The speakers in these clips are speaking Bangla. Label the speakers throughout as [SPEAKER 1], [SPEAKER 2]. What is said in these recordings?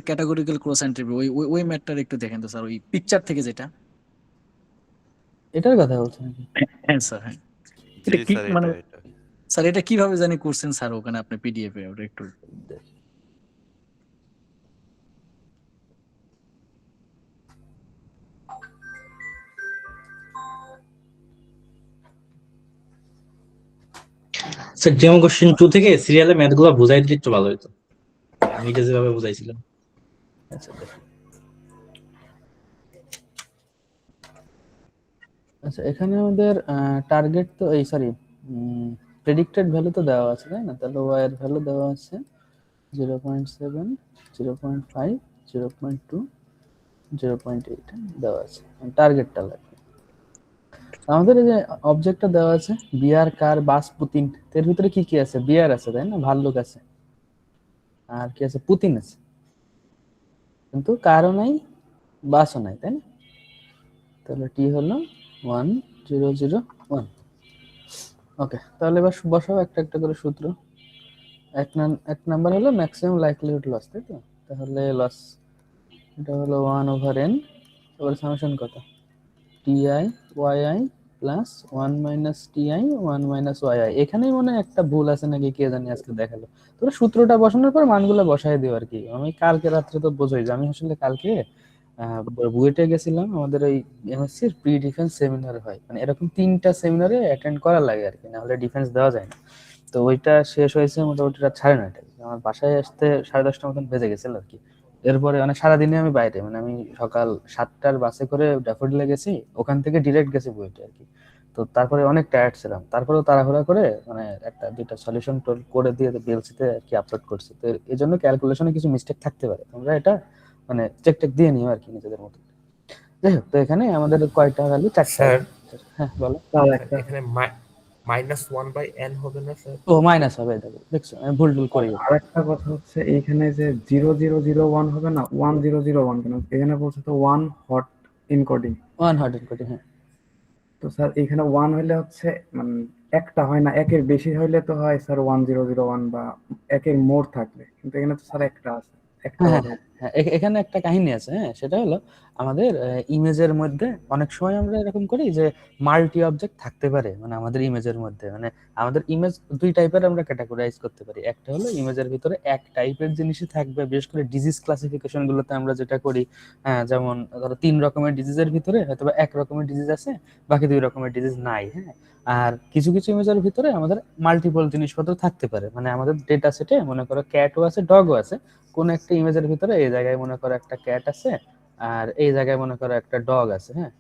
[SPEAKER 1] ক্যাটাগরিক্যাল ক্রস এন্ট্রি, ওই ম্যাটটার একটু দেখেন তো স্যার, ওই পিকচার থেকে যেটা।
[SPEAKER 2] এটার কথা বলছেন নাকি?
[SPEAKER 1] হ্যাঁ স্যার, হ্যাঁ।
[SPEAKER 3] জি
[SPEAKER 1] এটা কি
[SPEAKER 3] স্যার,
[SPEAKER 1] মানে
[SPEAKER 3] এটা
[SPEAKER 1] স্যার এটা কিভাবে জানি করছেন স্যার ওখানে আপনি পিডিএফ এ, ওটা একটু।
[SPEAKER 4] স্যার যেমন কোশ্চেন 2 থেকে সিরিয়ালে ম্যাথ গুলো বুঝাই দিলে একটু ভালো হতো, আমি এটা যেভাবে বুঝাইছিলাম।
[SPEAKER 2] আচ্ছা দেখো। আচ্ছা এখানে আমাদের টার্গেট তো এই সরি প্রেডিক্টেড ভ্যালু তো দেওয়া আছে তাই না? তাহলে ওয়াই এর ভ্যালু দেওয়া আছে 0.7, 0.5, 0.2, 0.8 দেওয়া আছে। টার্গেটটা লাগবে আমাদের। এই যে অবজেক্টটা দেওয়া আছে বিয়ার, কার, বাস, পুতিন, এর ভিতরে কি কি আছে? বিয়ার আছে তাই না, ভাল্লুক আছে, আর কি আছে? পুতিন আছে, কিন্তু কারও নাই, বাসও নাই তাই না? তাহলে টি হলো 1 0 0 1। ওকে, তাহলে এবার বসাও একটা একটা করে সূত্র। এক নাম্বার হলো ম্যাক্সিমাম লাইকলিহুড লস, তাই তো? তাহলে লস এটা হলো 1/n, এবার সামেশন কত? T I Y I plus 1 minus T I 1 minus Y I. এখানেই মনে হয় একটা ভুল আছে নাকি, কে জানি আজকে দেখালো। তোমরা সূত্রটা বসানোর পর মানগুলো বসাই দিও আর কি। আমি কালকে রাত্রে তো বোঝোই যে আমি আসলে কালকে বুয়েটে গেছিলাম, আমাদের ওই এমএসসির প্রি ডিফেন্স সেমিনার হয়, মানে এরকম 3টা সেমিনারে অ্যাটেন্ড করা লাগে আর কি, না হলে ডিফেন্স দেওয়া যায় না। তো ওইটা শেষ হয়েছে মোটামুটি রাত 9:30টায়, আমার বাসায় আসতে 10:30টার মতন বেজে গেছিল আর কি। এরপরে মানে সারাদিনে আমি বাইরে, মানে আমি সকাল 7টার বাসে করে ড্যাফোডিলে গেছি, ওখান থেকে ডিরেক্ট গেছি বুয়েটে আর কি। তো তারপরে অনেক টায়ার্ড ছিলাম, তারপরেও তাড়াহুড়া করে মানে একটা দুইটা সলিউশন করে দিয়ে বিএলসিতে আর কি আপলোড করছি। তো এই জন্য ক্যালকুলেশনে কিছু মিস্টেক থাকতে পারে, তোমরা এটা মানে চেক টেক দিয়ে নিও আর কি নিজেদের মতো। যাই হোক, তো এখানে আমাদের কয়টা ভ্যালু? 4টা।
[SPEAKER 5] স্যার
[SPEAKER 2] হ্যাঁ বলো।
[SPEAKER 5] এখানে -1/n হবে না স্যার?
[SPEAKER 2] ও মাইনাস হবে, দেখো দেখছো আমি ভুল করি।
[SPEAKER 6] আরেকটা কথা হচ্ছে এইখানে যে 0001 হবে না, 1001 কেন এখানে বলছে তো 1 হট এনকোডিং।
[SPEAKER 2] 1 হট এনকোডিং, হ্যাঁ।
[SPEAKER 6] তো স্যার এখানে 1 হইলে হচ্ছে মানে একটা হয় না, একের বেশি হইলে তো হয় স্যার 1001 বা একের মোর থাকলে, কিন্তু এখানে তো স্যার একটা আছে, একটা
[SPEAKER 2] হ্যাঁ
[SPEAKER 6] হট।
[SPEAKER 2] হ্যাঁ হ্যাঁ, এখানে একটা কাহিনী আছে। হ্যাঁ, সেটা হলো আমাদের ইমেজের মধ্যে অনেক সময় আমরা এরকম করি যে মাল্টি অবজেক্ট থাকতে পারে, মানে আমাদের ইমেজের মধ্যে, মানে আমাদের ইমেজ দুই টাইপের আমরা ক্যাটাগরাইজ করতে পারি। একটা হলো ইমেজের ভিতরে এক টাইপের জিনিসই থাকবে, বিশেষ করে ডিজিজ ক্লাসিফিকেশন গুলোতে আমরা যেটা করি। হ্যাঁ, যেমন ধরো 3 রকমের ডিজিজের ভিতরে হয়তো এক রকমের ডিজিজ আছে, বাকি 2 রকমের ডিজিজ নাই। হ্যাঁ, আর কিছু কিছু ইমেজের ভিতরে আমাদের মাল্টিপল জিনিসপত্র থাকতে পারে, মানে আমাদের ডেটা সেটে মনে করো ক্যাটও আছে, ডগও আছে। কোন একটা ইমেজের ভিতরে এই জায়গায় মনে করো একটা ক্যাট আছে, আর এই জায়গায় মনে করো একটা ডগ আছে। হ্যাঁ,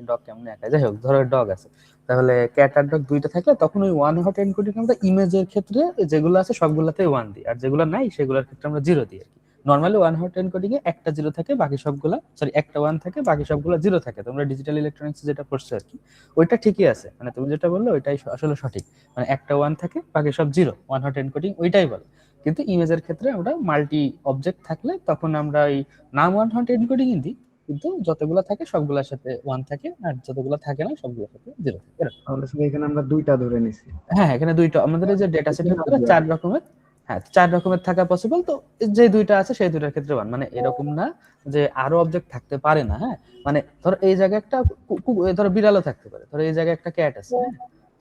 [SPEAKER 2] ডগ কেমন একা, যাই হোক ধরো ডগ আছে। তাহলে ক্যাট আর ডগ দুইটা থাকলে তখন ওই 1 হট এনকোডিং আমরা ইমেজের ক্ষেত্রে যেগুলো আছে সবগুলোতে 1 দিই, আর যেগুলো নাই সেগুলোর ক্ষেত্রে আমরা 0 দিই আর কি। নরমালি 1 হট এনকোডিং এ একটা 0 থাকে, বাকি সবগুলা সরি একটা 1 থাকে, বাকি সবগুলো 0 থাকে। তোমরা ডিজিটাল ইলেকট্রনিক্স যেটা পড়ছো আর কি, ওইটা ঠিকই আছে, মানে তুমি যেটা বললে ওইটাই আসলে সঠিক। মানে একটা 1 থাকে, বাকি সব 0, 1 হট এনকোডিং ওইটাই বলে। কিন্তু ইমেজের ক্ষেত্রে আমরা মাল্টি অবজেক্ট থাকলে তখন আমরা ওই নাম 1 হট এনকোডিং দিই, কিন্তু যতগুলো থাকে সবগুলোর সাথে 1 থাকে, আর যতগুলো থাকে না সবগুলোর সাথে 0 থাকে এরকম।
[SPEAKER 6] তাহলে স্যার এখানে আমরা দুইটা ধরে নিছি।
[SPEAKER 2] হ্যাঁ হ্যাঁ, এখানে দুইটা আমাদের এই যে ডেটা সেটের ভিতরে 4 রকমের, হ্যাঁ 4 রকমের থাকা পসিবল। তো যে দুইটা আছে সেই দুইটার ক্ষেত্রে 1, মানে এরকম না যে আরো অবজেক্ট থাকতে পারে না। হ্যাঁ, মানে ধরো এই জায়গায় একটা ধরো বিড়ালও থাকতে পারে, ধরো এই জায়গায় একটা ক্যাট আছে। হ্যাঁ,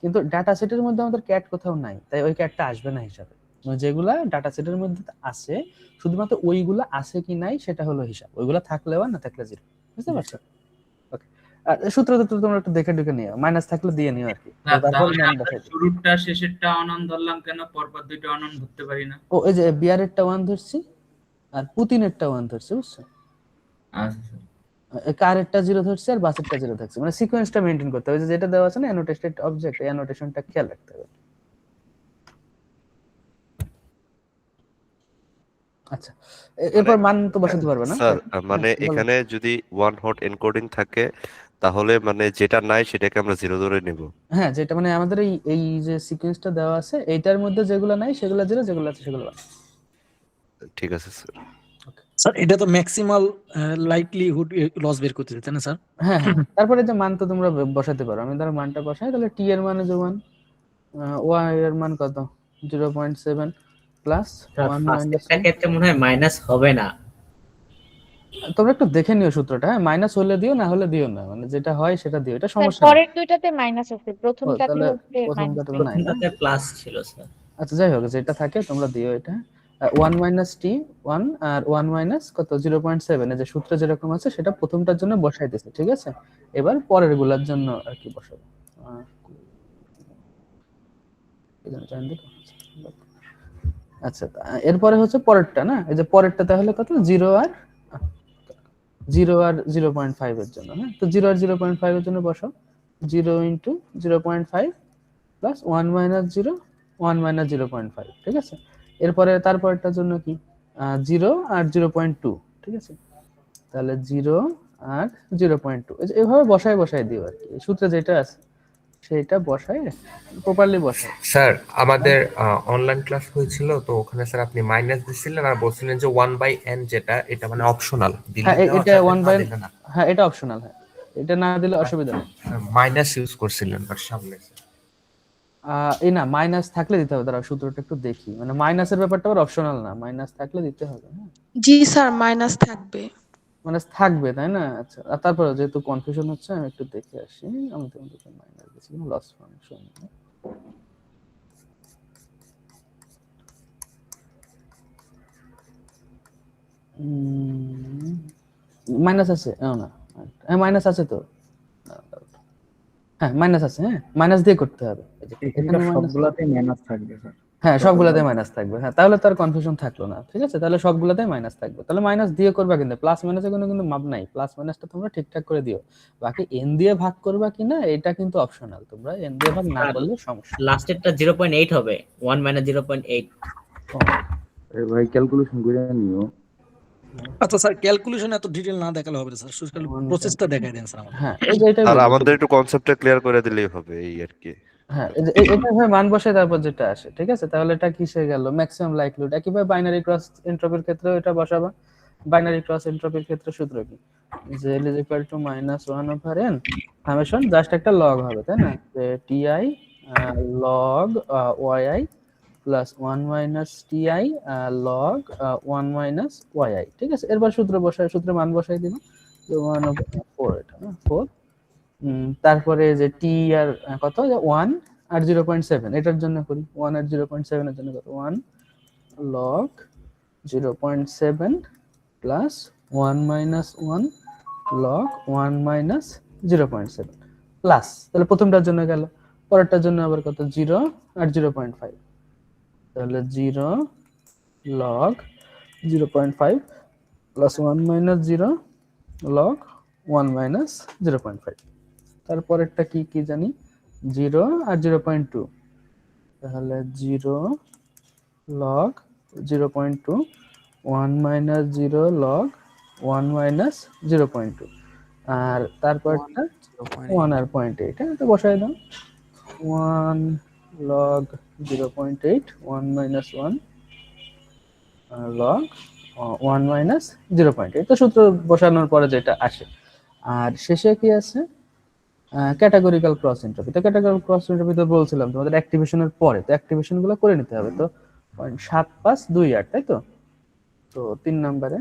[SPEAKER 2] কিন্তু ডাটা সেটের মধ্যে আমাদের ক্যাট কোথাও নাই, তাই ওই ক্যাটটা আসবে না হিসাবে। যেগুলা ডাটা সেটের মধ্যে আছে শুধুমাত্র ওইগুলা আছে কি নাই সেটা হলো হিসাব, ওইগুলা থাকলে 1, না থাকলে 0। বুঝতে পারছো? ওকে, সূত্র তো তোমরা একটু দেখে ঢুকে নিও, মাইনাস থাকলে দিয়ে নিও আর কি। তারপর মান বসাই দিও।
[SPEAKER 7] শুরুটা শেষেরটা অনন ধরলাম কেন, পরপর দুইটা অনন ধরতে পারি না?
[SPEAKER 2] ও এই যে বিয়ারেরটা 1 ধরছি, আর পুতিনেরটা 1 ধরছি, বুঝছো?
[SPEAKER 7] আচ্ছা,
[SPEAKER 2] কারেরটা 0 ধরছি, আর বাসেরটা 0 ধরছি, মানে সিকোয়েন্সটা মেইনটেইন করতে হবে। যেটা দেওয়া আছে না অ্যানোটেটেড অবজেক্ট, এই অ্যানোটেশনটা খেয়াল রাখতে হবে। আচ্ছা, এরপর মান তো বসাতে পারবে না
[SPEAKER 3] স্যার,
[SPEAKER 2] হ্যাঁ,
[SPEAKER 3] মানে
[SPEAKER 2] বলো।
[SPEAKER 3] এখানে যদি 1 হট এনকোডিং থাকে তাহলে মানে যেটা নাই সেটাকে আমরা 0 ধরে নিব।
[SPEAKER 2] হ্যাঁ, যেটা মানে আমাদের এই যে সিকোয়েন্সটা দেওয়া আছে এইটার মধ্যে যেগুলো নাই সেগুলো 0, যেগুলো আছে সেগুলো 1।
[SPEAKER 3] ঠিক আছে স্যার।
[SPEAKER 1] স্যার এটা তো ম্যাক্সিমাল লাইকলিহুড লস বের করতে চাচ্ছেন না স্যার?
[SPEAKER 2] হ্যাঁ হ্যাঁ, তারপরে যে মান তো তোমরা বসাতে পারো। আমি ধরো মানটা বসাই, তাহলে টি এর মানে যে 1, ওয়াই এর মান কত? 0.7 প্লাস 1 মাইনাস
[SPEAKER 8] ফার্স্টেরটা ক্ষেত্রে মনে হয় মাইনাস হবে না।
[SPEAKER 2] তোমরা একটু দেখে নিও সূত্রটা, হ্যাঁ, মাইনাস হলে দিও, না হলে দিও না, মানে যেটা হয় সেটা দিও, এটা
[SPEAKER 8] স্যার
[SPEAKER 2] সমস্যা নেই।
[SPEAKER 8] পরের দুইটাতে মাইনাস আছে,
[SPEAKER 2] ও
[SPEAKER 8] প্রথমটাতে
[SPEAKER 2] তাহলে
[SPEAKER 8] হচ্ছে মাইনাস।
[SPEAKER 2] প্রথমটাতে নাই না?
[SPEAKER 9] প্রথমটাতে প্লাস ছিল স্যার।
[SPEAKER 2] আচ্ছা যাই হোক, যেটা থাকে তোমরা দিও এটা। 1 মাইনাস টি 1 আর 1 মাইনাস কত 0.7, এই যে সূত্র যেরকম আছে সেটা প্রথমটার জন্য বসাই দিয়েছে, ঠিক আছে? এবার পরের গুলার জন্য আর কি বসাবো। আচ্ছা এরপরে হচ্ছে পরেরটা না, এই যে পরেরটা তাহলে কত 0 আর 0.5 এর জন্য, হ্যাঁ, তো 0 আর 0.5 এর জন্য বসাও 0 ইন্টু 0.5 প্লাস 1 মাইনাস 0 1 মাইনাস 0.5, ঠিক আছে? এরপরে তারপরেরটার জন্য কি 0 আর 0.2, ঠিক আছে? তাহলে 0 আর 0.2 এভাবে বসায় দিও আর কি, সূত্রে যেটা আছে সেটা বসায় প্রপারলি বসায়।
[SPEAKER 5] স্যার আমাদের অনলাইন ক্লাস হয়েছিল, তো ওখানে স্যার আপনি মাইনাস দিছিলেন আর বলছিলেন যে 1/n যেটা, এটা মানে অপশনাল, দিলে
[SPEAKER 2] হ্যাঁ
[SPEAKER 5] দেওয়া
[SPEAKER 2] এটা
[SPEAKER 5] যাবে,
[SPEAKER 2] 1
[SPEAKER 5] না
[SPEAKER 2] বাই,
[SPEAKER 5] দিলে না।
[SPEAKER 2] হ্যাঁ এটা অপশনাল, হ্যাঁ এটা না দিলে অসুবিধা নেই।
[SPEAKER 5] মাইনাস ইউজ করছিলেন আর সামনে
[SPEAKER 2] এই না মাইনাস থাকলে দিতে হবে, দাঁড়াও সূত্রটা একটু দেখি, মানে মাইনাসের ব্যাপারটা আবার অপশনাল না, মাইনাস থাকলে দিতে হবে, হ্যাঁ
[SPEAKER 10] জি স্যার মাইনাস থাকবে।
[SPEAKER 2] মাইনাস থাকবে তাই না? আচ্ছা আর তারপরে যেহেতু কনফিউশন হচ্ছে আমি একটু দেখে আসি, আমি তোমাদেরকে মাইনাস দিচ্ছি লস ফাংশন, মাইনাস আছে না? হ্যাঁ মাইনাস আছে তো, হ্যাঁ মাইনাস আছে, হ্যাঁ মাইনাস দিয়ে করতে হবে,
[SPEAKER 6] এখানে সবগুলাতেই মাইনাস থাকবে স্যার।
[SPEAKER 2] হ্যাঁ সবগুলাতে মাইনাস থাকবে, হ্যাঁ তাহলে তার কনফিউশন থাকলো না, ঠিক আছে? তাহলে সবগুলাতে মাইনাস থাকবে, তাহলে মাইনাস দিয়ে করবা, কিন্তু প্লাস মাইনাসে কোনো কিন্তু মাপ নাই, প্লাস মাইনাসটা তোমরা ঠিকঠাক করে দিও। বাকি এন দিয়ে ভাগ করবা কিনা এটা কিন্তু অপশনাল, তোমরা এন দিয়ে ভাগ না করলে সমস্যা।
[SPEAKER 9] লাস্টেরটা 0.8 হবে, 1 মাইনাস 0.8।
[SPEAKER 6] ভাই ক্যালকুলেশন করে নিও।
[SPEAKER 1] আচ্ছা স্যার, ক্যালকুলেশন এত ডিটেইল না দেখালে হবে না স্যার, শুধু প্রসেসটা দেখাই দেন স্যার আমাদের।
[SPEAKER 2] হ্যাঁ এই যে এটা
[SPEAKER 3] আর আমাদের একটু কনসেপ্টটা ক্লিয়ার করে দিলেই হবে এই আর কি।
[SPEAKER 2] হ্যাঁ এটা ভাবে মান বসায় তারপর যেটা আসে, ঠিক আছে? তাহলে এটা কিসে গেল, ম্যাক্সিমাম লাইকলিহুড। একইভাবে বাইনারি ক্রস এন্ট্রপির ক্ষেত্রেও এটা বসাবা। বাইনারি ক্রস এন্ট্রপির ক্ষেত্রে সূত্র কি, যে L = -1/n সামেশন জাস্ট একটা লগ হবে, তাই না? যে ti log yi plus 1 minus ti log 1 minus yi, ঠিক আছে? এরপর সূত্র বসায়, সূত্রে মান বসাই দিবা, যে 1/4, এটা না 4, তারপরে যে টি আর কত 1 আর 0.7 এটার জন্য করি, 1 আর 0.7 এর জন্য কত 1 log 0.7 plus 1 minus 1 log 1 minus 0.7 plus, তাহলে প্রথমটার জন্য গেল, পরেরটার জন্য আবার কত 0 আর 0.5, তাহলে 0 log 0.5 plus 1 minus 0 log 1 minus 0.5। তারপরেরটা কি কি জানি 0 আর 0.2, তাহলে 0 log 0.2 1 মাইনাস 0 log 1 মাইনাস 0.2, আর তারপরটা 1 আর 0.8, এটা বসাই দাও 1 log 0.8 1 মাইনাস 1 log 1 মাইনাস 0.8, তো সূত্র বসানোর পরে যেটা আসে। আর শেষে কি আছে ক্যাটাগরিক্যাল ক্রস এন্ট্রপি। তো ক্যাটাগরিক্যাল ক্রস এন্ট্রপি তো বলছিলাম তোমাদের অ্যাক্টিভেশনের পরে, তো অ্যাক্টিভেশন গুলো করে নিতে হবে, তো 0.7528, তাই তো? তো 3 নম্বরে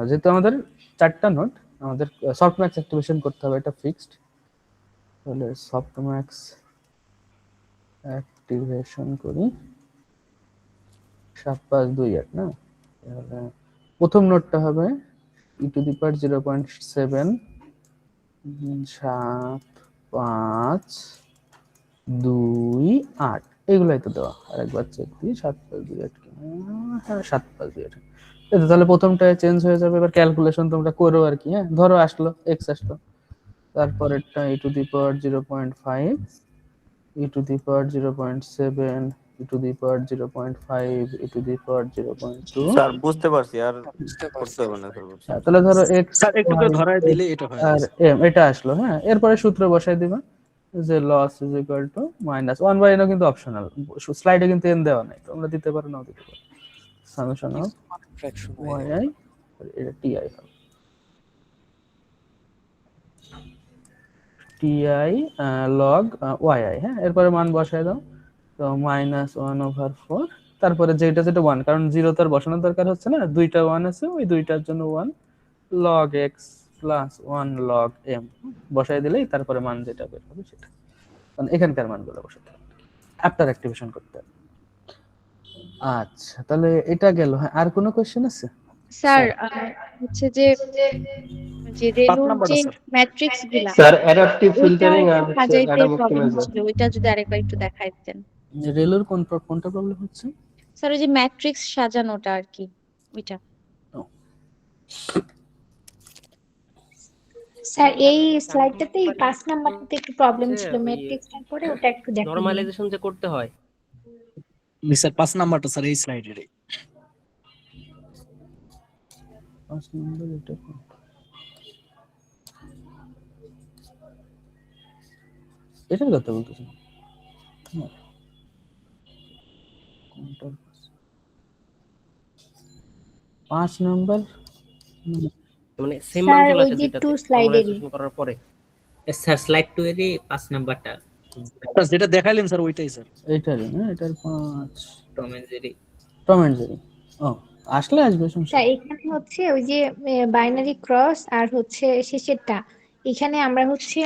[SPEAKER 2] যেহেতু আমাদের 4টা নোট, আমাদের সফটম্যাক্স অ্যাক্টিভেশন করতে হবে, এটা ফিক্সড। তাহলে সফটম্যাক্স অ্যাক্টিভেশন করি 7528 না, তাহলে প্রথম নোটটা হবে e⁻0.7 7528, এইগুলাই তো দেওয়া, আরেকবার চেক দিই 7528, হ্যাঁ 7528, তাহলে প্রথমটা চেঞ্জ হয়ে যাবে। এবার ক্যালকুলেশন তোমরা করো আর কি, হ্যাঁ ধরো আসলো x আসলো, তারপরেরটা e⁻0.5 e⁻0.7 e⁻0.5 e⁻0.2,
[SPEAKER 11] sir বুঝতে পারছি, আর করতে হবে না স্যার।
[SPEAKER 2] তাহলে ধরো x
[SPEAKER 1] স্যার একটু করে ধরায় দিলে এটা হয়
[SPEAKER 2] আর m এটা আসলো, হ্যাঁ এরপরে সূত্র বসাই দিবা, যে loss is equal to minus 1/n, কিন্তু অপশনাল, স্লাইডে কিন্তু n দেওয়া নাই, তোমরা দিতে পারো নাও দিতে পারো, সামেশন অফ yi এটা ti হবে, ti log yi, হ্যাঁ এরপরে মান বসাই দাও, তো -1/4 তারপরে যেটা যেটা 1, কারণ 0 তার বসানোর দরকার হচ্ছে না, দুইটা 1 আছে, ওই দুইটার জন্য 1 log x plus 1 log m বসাই দিলেই তারপরে মান যেটা বের হবে সেটা, মানে এখানকার মানগুলো বসাতে হবে, আফটার অ্যাক্টিভেশন করতে হবে। আচ্ছা, তাহলে এটা গেল। হ্যাঁ, আর কোনো কোশ্চেন আছে?
[SPEAKER 8] স্যার হচ্ছে যে যে রেলুর
[SPEAKER 1] নাম্বারটা
[SPEAKER 8] যে
[SPEAKER 1] স্যার।
[SPEAKER 8] ম্যাট্রিক্স গুলা
[SPEAKER 12] স্যার অ্যাডাপটিভ
[SPEAKER 8] ওইটা
[SPEAKER 12] ফিল্টারিং আর
[SPEAKER 8] একটু সাজাইতে
[SPEAKER 12] অ্যাডাম
[SPEAKER 8] প্রবলেম
[SPEAKER 12] অপটিমাইজার।
[SPEAKER 8] হচ্ছিল, ওইটা যদি আরেকবার একটু দেখাই দিতেন।
[SPEAKER 2] রেলোর কোনটা প্রবলেম হচ্ছে?
[SPEAKER 8] স্যার ওই যে ম্যাট্রিক্স সাজানোটা আর কি, ওইটা।
[SPEAKER 10] স্যার এই স্লাইডটাতে 5 নাম্বারটাতে একটু প্রবলেম ছিল, ম্যাট্রিক্সটার পরে ওটা একটু দেখেন।
[SPEAKER 9] নরমালাইজেশন যে করতে হয়
[SPEAKER 1] স্যার 5 নাম্বারটা স্যার এই স্লাইডের।
[SPEAKER 2] 5 নম্বর এটা এটার কথা বলতেছেন? কোনটা? 5 নাম্বার
[SPEAKER 9] মানে সেম
[SPEAKER 10] স্যার
[SPEAKER 9] মানগুলো
[SPEAKER 10] ওই
[SPEAKER 9] আছে
[SPEAKER 10] যে
[SPEAKER 9] যেটাতে
[SPEAKER 10] 2 স্লাইডেরই।
[SPEAKER 9] নরমালাইজেশন করার পরে। স্যার স্লাইড 2 এরই 5 নাম্বারটা
[SPEAKER 1] স্যার যেটা দেখাইলেন স্যার ওইটাই স্যার।
[SPEAKER 2] এইটারই না, এটার 5
[SPEAKER 9] Tom and Jerry.
[SPEAKER 2] Tom and Jerry. ও আসলে আসবে সমস্যা
[SPEAKER 10] স্যার এখানে হচ্ছে ওই যে বাইনারি ক্রস আর হচ্ছে শেষেরটা, এখানে আমরা হচ্ছে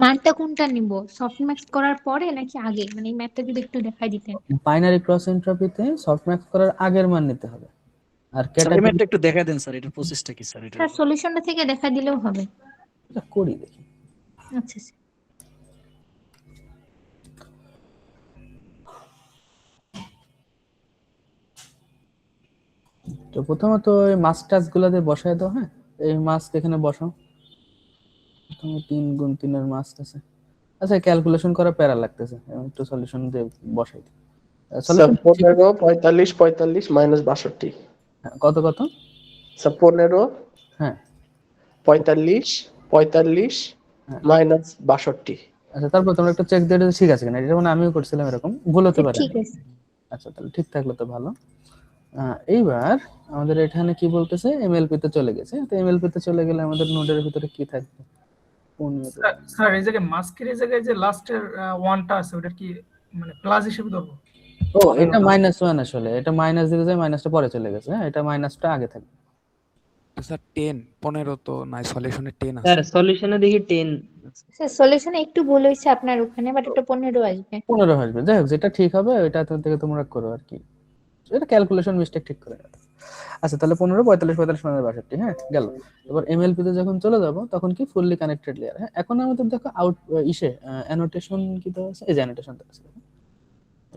[SPEAKER 10] মানটা কোনটা নিব, সফটম্যাক্স করার পরে নাকি আগে, মানে এই ম্যাথটা যদি একটু দেখাই দিতেন।
[SPEAKER 2] বাইনারি ক্রস এন্ট্রপিতে সফটম্যাক্স করার আগের মান নিতে হবে। আর
[SPEAKER 1] স্যার এই
[SPEAKER 2] ক্যাটাগরি
[SPEAKER 1] ম্যাথটা একটু দেখাই দেন স্যার, এটার প্রসেসটা কি স্যার এটা?
[SPEAKER 10] স্যার সলিউশনটা থেকে দেখা দিলেও হবে।
[SPEAKER 2] করি দেখি।
[SPEAKER 10] আচ্ছা স্যার।
[SPEAKER 2] তো প্রথমত এই মাস্টার্স গুলাতে বসায় দাও। হ্যাঁ, এই মাস্ক এখানে বসাও। প্রথমে 3 গুণ 3 এর মাস্ক আছে। আচ্ছা, ক্যালকুলেশন করা প্যারা লাগতেছে, একটু সলিউশন দিয়ে বসাই দিই।
[SPEAKER 12] Sir 15 45 45 minus 62।
[SPEAKER 2] কত কত?
[SPEAKER 12] স্যার 15
[SPEAKER 2] হ্যাঁ
[SPEAKER 12] 45 45 মাইনাস 62।
[SPEAKER 2] আচ্ছা, তারপর তোমরা একটু চেক দিয়ে ঠিক আছে কিনা, এটা মানে আমিও করছিলাম এরকম, ভুল হতে পারে।
[SPEAKER 10] ঠিক আছে।
[SPEAKER 2] আচ্ছা, তাহলে ঠিক থাকলে তো ভালো। এইবার আমাদের এখানে কি বলতেছে, এমএলপি তে চলে গেছে। তো এমএলপি তে চলে গেলে আমাদের নোডের ভিতরে কি থাকবে?
[SPEAKER 7] স্যার এই জায়গায় মাস্কের এই জায়গায় যে লাস্টের ওয়ানটা আছে ওটা কি মানে প্লাস হিসেবে ধরবো?
[SPEAKER 2] ও এটা -1 আসলে, এটা মাইনাস দিতে যায়, মাইনাসটা পরে চলে গেছে। হ্যাঁ, এটা মাইনাসটা আগে থাকবে।
[SPEAKER 13] স্যার 10 15 তো নাই, সলিউশনে 10 আছে।
[SPEAKER 9] স্যার সলিউশনে দেখি 10।
[SPEAKER 10] স্যার সলিউশনে একটু ভুল হয়েছে আপনার ওখানে, বাট এটা 15 আসবে।
[SPEAKER 2] 15 আসবে। যাই হোক, যেটা ঠিক হবে ওইটা থেকে তোমরা করো আর কি, এটা ক্যালকুলেশন মিস্টেক ঠিক করে নাও। আচ্ছা, তাহলে 15 45 45 মাইনাস 62। হ্যাঁ, গেল। এবার এমএলপি তে যখন চলে যাব তখন কি ফুললি কানেক্টেড লেয়ার। হ্যাঁ, এখন আমাদের দেখো আউট অ্যানোটেশন কি দেওয়া আছে, এই যে অ্যানোটেশন দেওয়া আছে,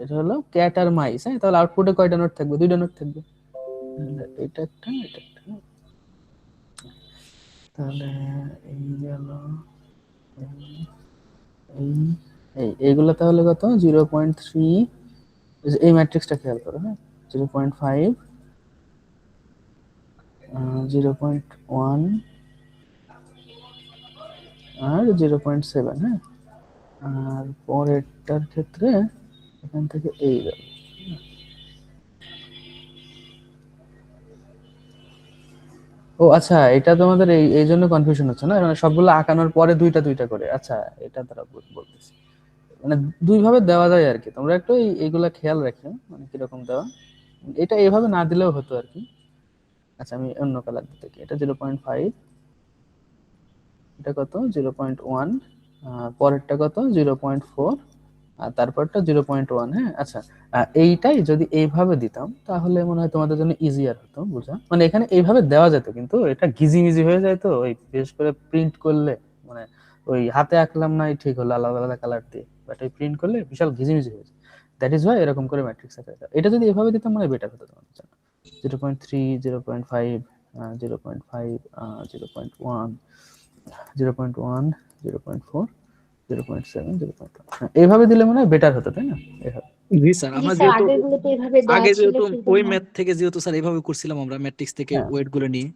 [SPEAKER 2] এটা হলো ক্যাট আর মাইস। হ্যাঁ, তাহলে আউটপুটে কয়টা নোট থাকবে? 2টা নোট থাকবে। এটা একটা, এটা একটা। তাহলে এই গেল, এইগুলো তাহলে কত? 0.3। এই ম্যাট্রিক্সটা খেয়াল করো। হ্যাঁ, 0.5 0.1 আর 0.7। হ্যাঁ, আর পরেরটার ক্ষেত্রে এখান থেকে এই গেল। ও আচ্ছা, এটা তোমাদের এই জন্য কনফিউশন হচ্ছে না, মানে সবগুলো আঁকানোর পরে দুইটা দুইটা করে। আচ্ছা, এটা দ্বারা বলতেছি, মানে দুই ভাবে দেওয়া যায় আর কি। তোমরা একটু এইগুলা খেয়াল রাখো, মানে কিরকম দেওয়া। এটা এইভাবে না দিলেও হতো আর কি। আচ্ছা, আমি অন্য কালার দিতে কি, এটা 0.5, এটা কত 0.1, পরেরটা কত 0.4, আর তারপরটা 0.1। হ্যাঁ, আচ্ছা, এইটাই যদি এইভাবে দিতাম তাহলে মনে হয় তোমাদের জন্য ইজিয়ার হতো বুঝা। মানে এখানে এইভাবে দেওয়া যেত, কিন্তু এটা গিজিমিজি হয়ে যায়। তো ওই বিশেষ করে প্রিন্ট করলে, মানে ওই হাতে আঁকলাম না ঠিক হলো আলাদা আলাদা কালার দিয়ে, বাট ওই প্রিন্ট করলে বিশাল ঘিজিমিজি হয়ে যায়। দ্যাট ইজ ওয়াই এরকম করে ম্যাট্রিক্স আঁকা যায়। এটা যদি এভাবে দিতাম মানে বেটার হতো তোমাদের জন্য। 0.3 0.5 0.5 0.1 0.1 0.4 0.7 0.1। এইভাবে দিলে মনে হয় বেটার হতো, তাই না? এইভাবে।
[SPEAKER 1] জি স্যার, আমরা
[SPEAKER 10] স্যার
[SPEAKER 1] যেহেতু
[SPEAKER 10] আগেরগুলোতে এইভাবে দেওয়া
[SPEAKER 1] আগে
[SPEAKER 10] ছিল,
[SPEAKER 1] যেহেতু
[SPEAKER 10] সেজন্য।
[SPEAKER 1] ওই ম্যাথ থেকে যেহেতু স্যার এইভাবে করছিলাম আমরা, ম্যাট্রিক্স থেকে
[SPEAKER 2] হ্যাঁ।
[SPEAKER 1] ওয়েট গুলো নিয়ে,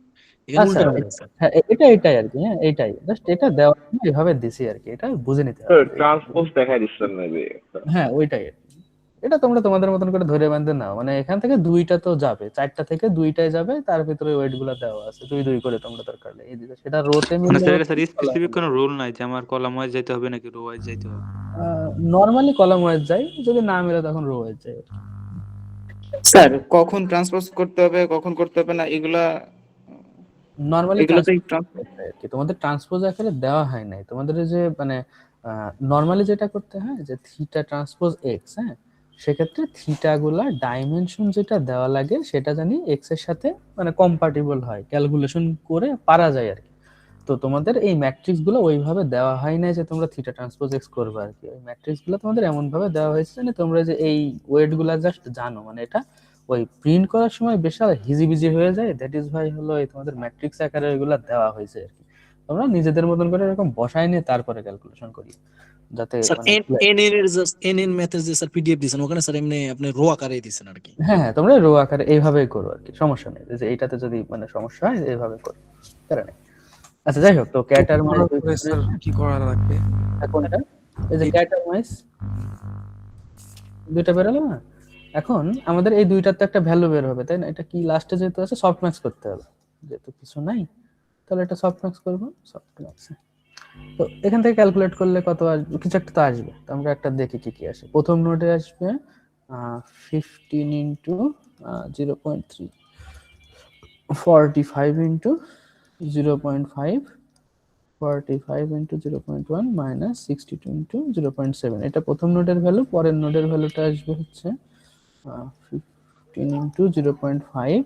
[SPEAKER 1] এখানে
[SPEAKER 2] আচ্ছা,
[SPEAKER 1] উল্টা হবে স্যার।
[SPEAKER 2] হ্যাঁ, এটাই আর কি। হ্যাঁ, এইটাই জাস্ট এটা দেওয়ার জন্য এভাবে দিছি আর কি, এটা বুঝে নিতে হবে।
[SPEAKER 12] ট্রান্সপোজ দেখাই দিচ্ছেন মেবি।
[SPEAKER 2] হ্যাঁ, ওইটাই আর কি। এটা তোমরা তোমাদের মতন করে ধরে বাঁধতে নাও, মানে এখান থেকে দুইটা তো যাবে, 4টা থেকে দুইটাই যাবে, তার ভিতরে ওয়েট গুলা দেওয়া আছে, দুই দুই করে তোমরা দরকার নেই। এই সেটা রোতে
[SPEAKER 13] মানে
[SPEAKER 2] মিললে
[SPEAKER 13] স্যার স্পেসিফিক কোনো রুল নাই যে আমার কলাম ওয়াইজ যাইতে হবে নাকি রো ওয়াইজ যাইতে হবে?
[SPEAKER 2] নরমালি কলাম ওয়াইজ যাই, যদি না মিলে তখন রো ওয়াইজ যাই।
[SPEAKER 14] স্যার কখন ট্রান্সপোজ করতে হবে কখন করতে হবে না এগুলা
[SPEAKER 2] নরমালি
[SPEAKER 14] এগুলো তো
[SPEAKER 2] কি তোমাদের ট্রান্সপোজ আকারে দেওয়া হয় নাই, তোমাদের এই যে মানে নরমালি যেটা করতে হয় যে থিটা ট্রান্সপোজ এক্স, হ্যাঁ, সেক্ষেত্রে থিটা গুলা ডাইমেনশন যেটা দেওয়া লাগে সেটা জানি এক্স এর সাথে মানে কম্পাটিবল হয়, ক্যালকুলেশন করে পারা যায় আর কি। তো তোমাদের এই ম্যাট্রিক্স গুলো ওইভাবে দেওয়া হয় না যে তোমরা থিটা ট্রান্সপোজ এক্স করবে আর কি। ওই ম্যাট্রিক্স গুলো তোমাদের এমন ভাবে দেওয়া হয়েছে যে তোমরা যে এই ওয়েট গুলা জাস্ট জানো, মানে এটা ওই প্রিন্ট করার সময় বিশাল হিজিবিজি হয়ে যায়, দ্যাট ইজ ভাই হলো এই তোমাদের ম্যাট্রিক্স আকারে এগুলা দেওয়া হয়েছে আর কি। তোমরা নিজেদের মতন করে এরকম বসায় নিয়ে তারপরে ক্যালকুলেশন করি, যাতে
[SPEAKER 1] স্যার
[SPEAKER 2] মানে
[SPEAKER 1] এন এর জাস্ট এন এর ম্যাথের যে স্যার পিডিএফ দিছেন ওখানে স্যার এমনি আপনি রো আকারে দিছেন আর কি।
[SPEAKER 2] হ্যাঁ হ্যাঁ, তোমরা রো আকারে এইভাবেই করো আর কি, সমস্যা নেই। যে এইটাতে যদি মানে সমস্যা হয় এইভাবে করো, তারা নেই। আচ্ছা যাই হোক, তো ক্যাটার মাইস
[SPEAKER 13] স্যার কি করা লাগবে?
[SPEAKER 2] কোনটা? এই যে ক্যাটার মাইস দুইটা বেরোলো না, এখন আমাদের এই দুইটার তো একটা ভ্যালু বের হবে, তাই না? এটা কি লাস্টে যেহেতু আছে সফট ম্যাক্স করতে হবে, যেহেতু কিছু নাই তাহলে এটা সফট ম্যাক্স করবো, সফট ম্যাক্স। তো এখান থেকে ক্যালকুলেট করলে কত আসবে, কিছু একটা তো আসবে। তো আমরা একটা দেখি কি কি আসে। প্রথম নোডে আসবে 15 into 0.3, 45 into 0.5, 45 into 0.1 minus 62 into 0.7। এটা প্রথম নোডের ভ্যালু। পরের নোডের ভ্যালুটা আসবে হচ্ছে 15 into 0.5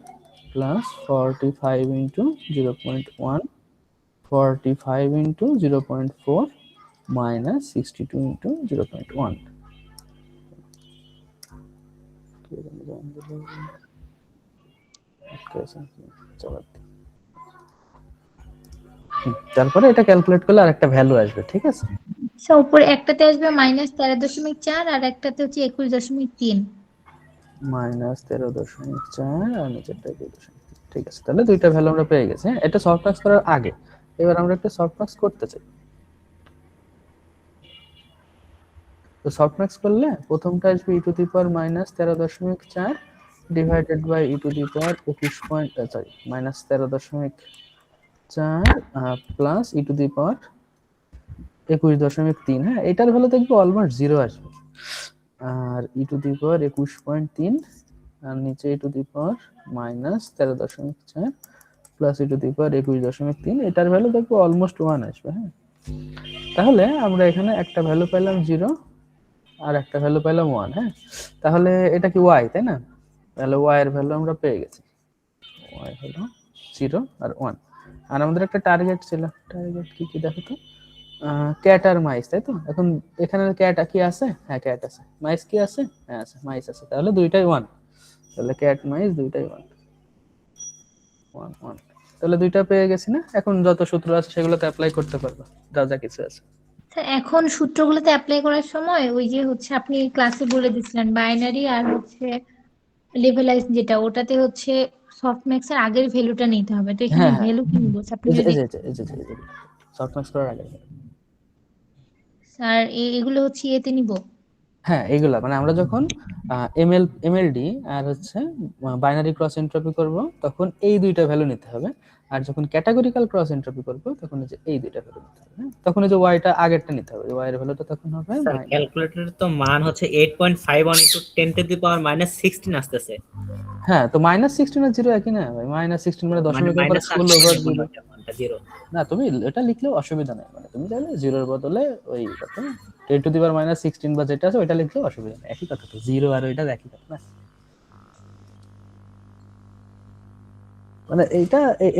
[SPEAKER 2] plus 45 into 0.1, 45 into 0.4 minus 62 into 0.1। তারপরে এটা ক্যালকুলেট করলে আরেকটা ভ্যালু আসবে, ঠিক আছে?
[SPEAKER 10] সো উপরে একটাতে আসবে -13.4 আর একটাতে হচ্ছে 21.3।
[SPEAKER 2] মাইনাস 13.4 আর নিচেরটা 21.3। ঠিক আছে, তাহলে দুইটা ভ্যালু আমরা পেয়ে গেছি। হ্যাঁ, এটা সফট ম্যাক্স করার আগে। এবার আমরা একটা সফট ম্যাক্স করতে চাই। তো সফট ম্যাক্স করলে প্রথমটা আসবে e to the power -13.4 divided by e to the power 13.4 plus e to the power 21.3। হ্যাঁ, এটার ভ্যালু দেখবো অলমোস্ট 0 আসবে। আর e টু দি পাওয়ার 21.3 আর নিচে e to the power -13.4 plus e to the power 21.3, এটার ভ্যালু দেখবো অলমোস্ট 1 আসবে। হ্যাঁ, তাহলে আমরা এখানে একটা ভ্যালু পেলাম 0 আর একটা ভ্যালু পেলাম 1। হ্যাঁ, তাহলে এটা কি y, তাই না? তাহলে y এর ভ্যালু আমরা পেয়ে গেছি, y হলো 0 আর 1। আর আমাদের একটা টার্গেট ছিল, টার্গেট কি কি দেখো তো, ক্যাট আর মাইস, তাই তো? এখন এখানে ক্যাট কি আছে? হ্যাঁ, ক্যাট আছে। মাইস কি আছে? হ্যাঁ আছে, মাইস আছে। তাহলে দুইটাই 1, তাহলে ক্যাট মাইস দুইটাই 1 1 1। তাহলে দুইটা পেয়ে গেছি না? এখন যত সূত্র আছে সেগুলোতে অ্যাপ্লাই করতে পারবো, যা যা কিছু আছে।
[SPEAKER 10] এখন সূত্রগুলোতে অ্যাপ্লাই করার সময় ওই যে হচ্ছে আপনি ক্লাসে বলে দিছিলেন বাইনারি আর হচ্ছে লেভেলাইজ যেটা, ওটাতে হচ্ছে সফটম্যাক্স এর আগের ভ্যালুটা নিতে হবে। তো এখানে
[SPEAKER 2] হ্যাঁ,
[SPEAKER 10] ভ্যালু কি নিব? আপনি
[SPEAKER 2] এই যে
[SPEAKER 10] যদি
[SPEAKER 2] সফট ম্যাক্স করার আগে,
[SPEAKER 10] স্যার এগুলো হচ্ছে এতে নিব।
[SPEAKER 2] হ্যাঁ, এইগুলা মানে আমরা যখন এমএলডি আর হচ্ছে বাইনারি ক্রস এন্ট্রপি করব তখন এই দুইটা ভ্যালু নিতে হবে। আর যখন ক্যাটাগরিক্যাল ক্রস এন্ট্রপি করব তখন এই যে এই দুইটা ভ্যালু নিতে হবে। তখন এই যে ওয়াইটা আগেরটা নিতে হবে, ওয়াই এর ভ্যালুটা তখন হবে
[SPEAKER 9] স্যার ক্যালকুলেটরের তো মান হচ্ছে 8.51 ইনটু 10 টু দি পাওয়ার -16 আসতেছে।
[SPEAKER 2] হ্যাঁ, তো -16 আর 0 একই না ভাই? -16 মানে দশমিকের পরে ফুল ওভার 0। না, তুমি এটা লিখলেও অসুবিধা নাই, মানে তুমি চাইলে 0 এর বদলে ওই কত 10 টু দি পাওয়ার -16 বা যেটা আছে ওইটা লিখলেও অসুবিধা নেই, একই কথা তো। 0 আর ওইটা একই কথা না? মানে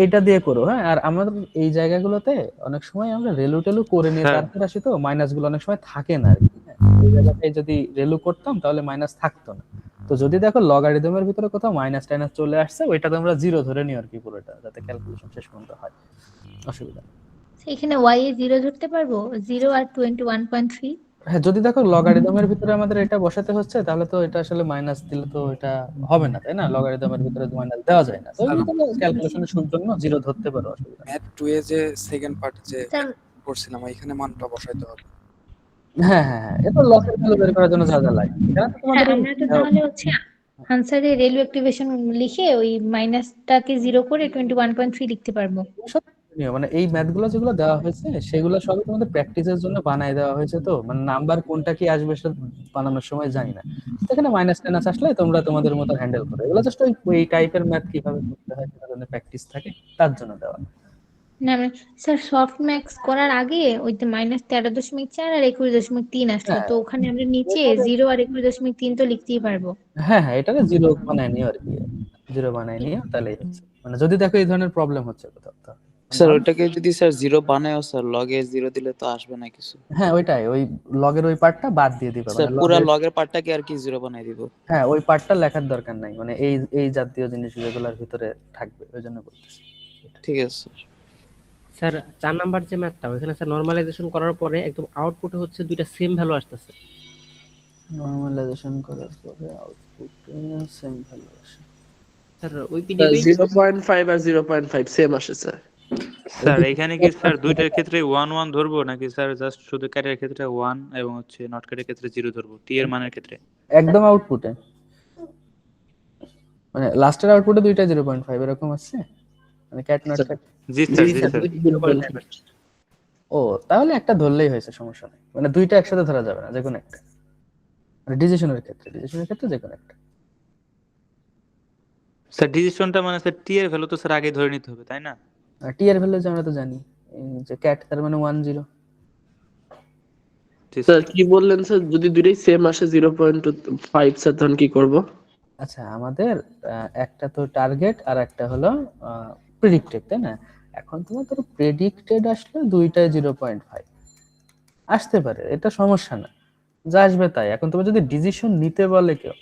[SPEAKER 2] এইটা দিয়ে করো। হ্যাঁ, আর আমাদের এই জায়গাগুলোতে অনেক সময় আমরা রেলু টেলু করে নিয়ে তারপর আসি, তো মাইনাস গুলো অনেক সময় থাকে না আর কি। এই জায়গাটায় যদি রেলু করতাম তাহলে মাইনাস থাকতো না। তো যদি দেখো লগারিদমের ভিতরে কোথাও মাইনাস টাইনাস চলে আসছে, ওইটা তোমরা 0 ধরে নিও আর কি পুরোটা, যাতে ক্যালকুলেশন শেষ পর্যন্ত হয়, অসুবিধা নেই।
[SPEAKER 10] এখানে y এ 0 ধরতে পারবো, 0 আর 21.3।
[SPEAKER 2] হ্যাঁ, যদি দেখো লগারিদমের ভিতরে আমাদের এটা বসাতে হচ্ছে তাহলে তো এটা আসলে মাইনাস দিলে তো এটা হবে না, তাই না? লগারিদমের ভিতরে মাইনাস দেওয়া যায় না, তো তুমি ক্যালকুলেশনের জন্য 0 ধরতে পারো, অসুবিধা নেই।
[SPEAKER 13] ম্যাথ 2 এ যে সেকেন্ড পার্ট যে করছিলাম এখানে মানটা বসাইতে হবে।
[SPEAKER 2] হ্যাঁ হ্যাঁ হ্যাঁ, এটা লসের ভ্যালু বের করার জন্য যা যা লাগে এটা তো তোমাদের
[SPEAKER 10] আমরা তো তাহলে হচ্ছে আনসারে রেলওয়ে অ্যাক্টিভেশন লিখে ওই মাইনাসটাকে 0 করে 21.3 লিখতে পারবো।
[SPEAKER 2] লক্ষণীয়, মানে এই ম্যাথগুলো যেগুলো দেওয়া হয়েছে সেগুলো সবই তোমাদের প্র্যাকটিসের জন্য বানায় দেওয়া হয়েছে, তো মানে নাম্বার কোনটা কি আসবে সেটা বানানোর সময় জানি না। তো এখানে -10 আসলে তোমরা তোমাদের মতো হ্যান্ডেল করো, এগুলো জাস্ট ওই টাইপের ম্যাথ কিভাবে করতে হয় সেটার জন্য প্র্যাকটিস থাকে, তার জন্য দেওয়া।
[SPEAKER 10] না মানে স্যার সফট ম্যাক্স করার আগে ওই যে -13.4 আর 21.3 আসলো,
[SPEAKER 2] হ্যাঁ
[SPEAKER 10] তো ওখানে আমরা নিচে 0 আর 21.3 তো লিখতেই পারবো।
[SPEAKER 2] হ্যাঁ হ্যাঁ, এটাকে 0 বানায় নিও আর কি, 0 বানায় নিও তাহলেই হচ্ছে। মানে যদি দেখো এই ধরনের প্রবলেম হচ্ছে কোথাও, তো
[SPEAKER 14] স্যার ওটাকে যদি স্যার 0 বানায়ও স্যার লগে 0 দিলে তো আসবে না কিছু।
[SPEAKER 2] হ্যাঁ ওইটাই, ওই লগের ওই পার্টটা বাদ দিয়ে দিবা,
[SPEAKER 14] স্যার
[SPEAKER 2] মানে
[SPEAKER 14] পুরো
[SPEAKER 2] লগের
[SPEAKER 14] লগের পার্টটাকে আর কি 0 বানাই দিব।
[SPEAKER 2] হ্যাঁ ওই পার্টটা লেখার দরকার নাই, মানে এই এই জাতীয় জিনিস যেগুলোর ভিতরে থাকবে ওই জন্য বলতেছি।
[SPEAKER 14] ঠিক আছে
[SPEAKER 9] স্যার 4 নাম্বার যে ম্যাথটা ওখানে স্যার নরমালাইজেশন করার পরে একদম আউটপুটে হচ্ছে দুইটা সেম ভ্যালু আসতেছে।
[SPEAKER 2] নরমালাইজেশন করার পরে আউটপুটে সেম ভ্যালু আসে।
[SPEAKER 9] স্যার ওই পিডিএফে
[SPEAKER 12] 0.5 আর 0.5 সেম আসে স্যার।
[SPEAKER 15] স্যার এখানে কি স্যার দুইটার ক্ষেত্রে 1 1 ধরবো নাকি স্যার জাস্ট শুধু ক্যারের ক্ষেত্রে 1 এবং হচ্ছে নট ক্যারের ক্ষেত্রে 0 ধরবো টি এর মানের ক্ষেত্রে?
[SPEAKER 2] একদম আউটপুটে, মানে লাস্টের আউটপুটে দুইটা 0.5 এরকম আসছে, মানে ক্যাট নট ক্যাট।
[SPEAKER 15] জি স্যার জি স্যার।
[SPEAKER 2] ও তাহলে একটা ধরলেই হয়েছে, সমস্যা নেই, মানে দুইটা একসাথে ধরা যাবে না, যে কোনো একটা, মানে ডিসিশনের ক্ষেত্রে যে কোনো একটা।
[SPEAKER 15] স্যার ডিসিশনটা মানে স্যার টি এর ভ্যালু তো স্যার আগে ধরে নিতে হবে তাই না?
[SPEAKER 2] আর টি এর ভ্যালু আমরা তো জানি, এই যে ক্যাট তার মানে 1 0।
[SPEAKER 12] স্যার কি বললেন স্যার, যদি দুইটাই সেম আসে 0.5 স্যার তখন কি করব?
[SPEAKER 2] আচ্ছা আমাদের একটা তো টার্গেট আর একটা হলো প্রেডিক্টেড, তাই না? এখন তোমার ধরো প্রেডিক্টেড আসলে দুইটাই 0.5 আসতে পারে, এটা সমস্যা না, যা আসবে তাই। এখন তুমি যদি ডিসিশন নিতে বলে কেউ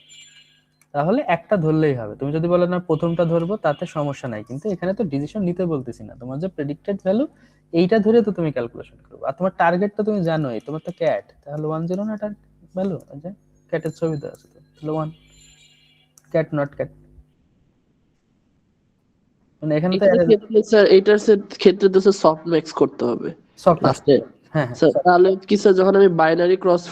[SPEAKER 2] তাহলে একটা ধরলেই হবে, তুমি যদি বলো না প্রথমটা ধরবো তাতে সমস্যা নাই, কিন্তু এখানে তো ডিসিশন নিতে বলতেছি না, তোমার যে প্রেডিক্টেড ভ্যালু এইটা ধরে তো তুমি ক্যালকুলেশন করবে, আর তোমার টার্গেট তো তুমি জানোই, তোমার তো ক্যাট, তাহলে 1 0 না টার্গেট ভ্যালু, যে ক্যাটের ছবি তো আছে, তাহলে 1 ক্যাট নট ক্যাট, মানে এখানে তো
[SPEAKER 12] এটার ক্ষেত্রে স্যার এটার ক্ষেত্রে তো স্যার সফট ম্যাক্স করতে হবে
[SPEAKER 2] সফট
[SPEAKER 12] লাস্টে।
[SPEAKER 2] হ্যাঁ
[SPEAKER 12] স্যার তাহলে কি স্যার যখন আমি বাইনারি ক্রস